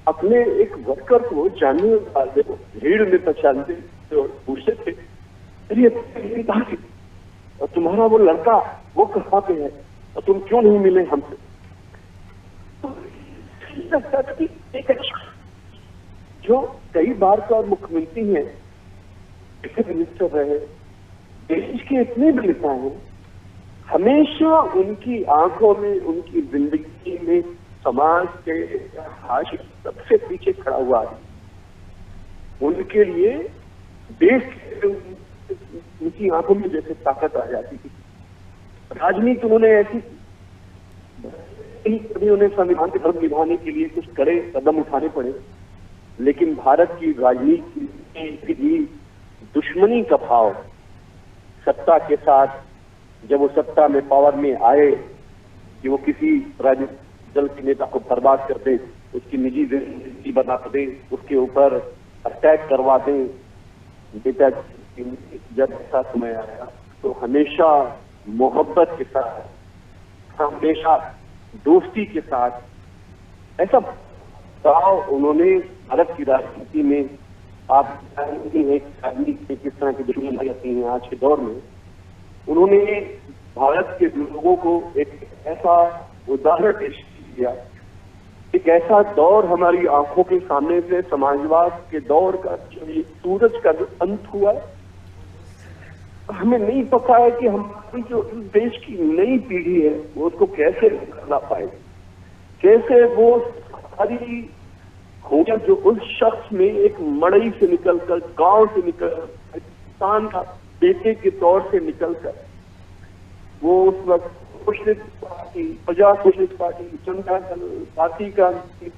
अपने एक वर्कर को जानने वाले भीड़ में पहचानते और पूछते थे, और तुम्हारा वो लड़का वो कहाँ पे है और तुम क्यों नहीं मिले हमसे? तो एक जो कई बार का मुख्यमंत्री है, मिनिस्टर रहे, देश के इतने बड़े नेता हैं, हमेशा उनकी आंखों में, उनकी जिंदगी में समाज के हाशिए सबसे पीछे खड़ा हुआ है। उनके लिए देश उनकी आंखों में जैसे ताकत आ जाती थी। राजनीति उन्होंने ऐसी, कभी उन्हें संविधान के धर्म निभाने के लिए कुछ कड़े कदम उठाने पड़े, लेकिन भारत की राजनीति में भी दुश्मनी का भाव सत्ता के साथ, जब वो सत्ता में पावर में आए कि वो किसी राजनीतिक दल के नेता को बर्बाद कर दे, उसकी निजी जिंदगी बना दे, उसके ऊपर अटैक करवा दें। बेटा जब ऐसा समय आया तो हमेशा मोहब्बत के साथ, हमेशा दोस्ती के साथ ऐसा भाव उन्होंने भारत की राजनीति में, आप जानती हैं राजनीति किस तरह की दुश्मनी आती है आज के दौर में, उन्होंने भारत के लोगों को एक ऐसा उदाहरण पेश किया, एक ऐसा दौर हमारी आंखों के सामने से, समाजवाद के दौर का जो ये सूरज का जो अंत हुआ, हमें नहीं पता है कि हमारी जो देश की नई पीढ़ी है वो उसको कैसे करना पाए, कैसे वो सारी खोज जो उस शख्स में एक मड़ई से निकलकर, गांव से निकलकर, किसान का बेटे के तौर से निकलकर, वो उस वक्त सोशलिस्ट पार्टी, प्रजा socialist party, Janata Dal party का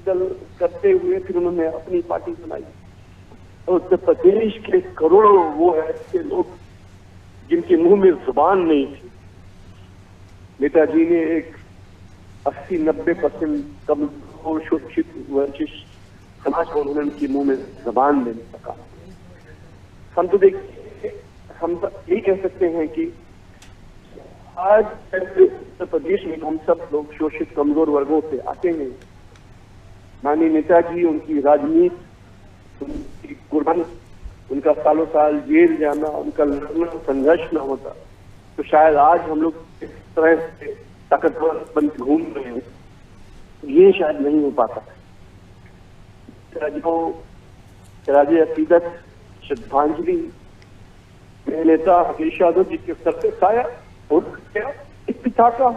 दल करते हुए फिर उन्होंने अपनी पार्टी बनाई। और उत्तर प्रदेश के करोड़ों वो ऐसे लोग जिनके मुंह में जुबान नहीं थी, नेताजी ने एक 80-90% कमजोर शोषित वंचित समाज को उन्होंने उनके मुंह में जुबान देने सका। हम तो देखिए, हम तो यही कह सकते हैं कि आज उत्तर प्रदेश में हम सब लोग शोषित कमजोर वर्गों से आते हैं। माननीय नेताजी, उनकी राजनीति, उनकी कुर्बानी, उनका सालों साल जेल जाना, उनका लड़ना, संघर्ष न होता तो शायद आज हम लोग इस तरह से ताकतवर बन घूम रहे हैं, ये शायद नहीं हो पाता। राजे अकीदत श्रद्धांजलि मेरे नेता अखिलेश यादव जी के सर पे साया और एक पिता का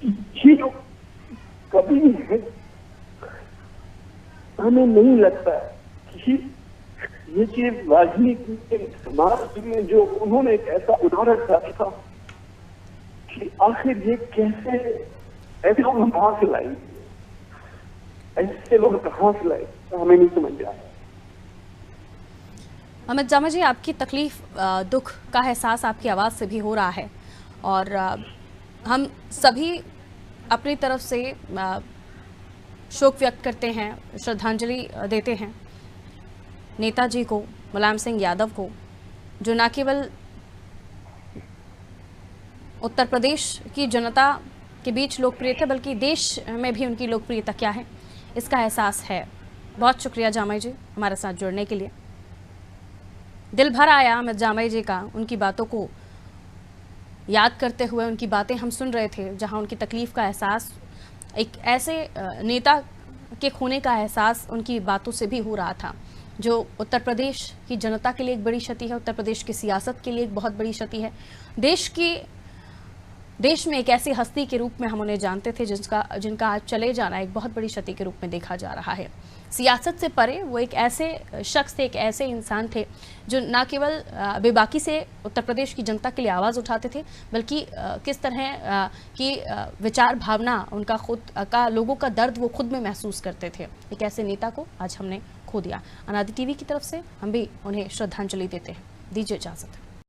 ये जो कभी है, हमें नहीं लगता कि ये चीज राजनीति के समाज में जो उन्होंने एक ऐसा उदाहरण रखा कि आखिर ये कैसे, ऐसे लोग हम कहां से लाएंगे, ऐसे लोग कहां से लाए, तो हमें नहीं समझ आया। अमित जामा जी, आपकी तकलीफ, दुख का एहसास आपकी आवाज़ से भी हो रहा है और हम सभी अपनी तरफ से शोक व्यक्त करते हैं, श्रद्धांजलि देते हैं नेताजी को, मुलायम सिंह यादव को, जो न केवल उत्तर प्रदेश की जनता के बीच लोकप्रिय थे बल्कि देश में भी उनकी लोकप्रियता क्या है इसका एहसास है। बहुत शुक्रिया जामई जी हमारे साथ जुड़ने के लिए। दिल भर आया अमित जामई जी का, उनकी बातों को याद करते हुए उनकी बातें हम सुन रहे थे, जहां उनकी तकलीफ़ का एहसास, एक ऐसे नेता के खोने का एहसास उनकी बातों से भी हो रहा था, जो उत्तर प्रदेश की जनता के लिए एक बड़ी क्षति है, उत्तर प्रदेश की सियासत के लिए एक बहुत बड़ी क्षति है। देश में एक ऐसी हस्ती के रूप में हम उन्हें जानते थे जिनका आज चले जाना एक बहुत बड़ी क्षति के रूप में देखा जा रहा है। सियासत से परे वो एक ऐसे शख्स थे, एक ऐसे इंसान थे जो न केवल बेबाकी से उत्तर प्रदेश की जनता के लिए आवाज़ उठाते थे, बल्कि किस तरह की विचार भावना उनका खुद का, लोगों का दर्द वो खुद में महसूस करते थे। एक ऐसे नेता को आज हमने खो दिया। अनादि टीवी की तरफ से हम भी उन्हें श्रद्धांजलि देते हैं। दीजिए इजाज़त।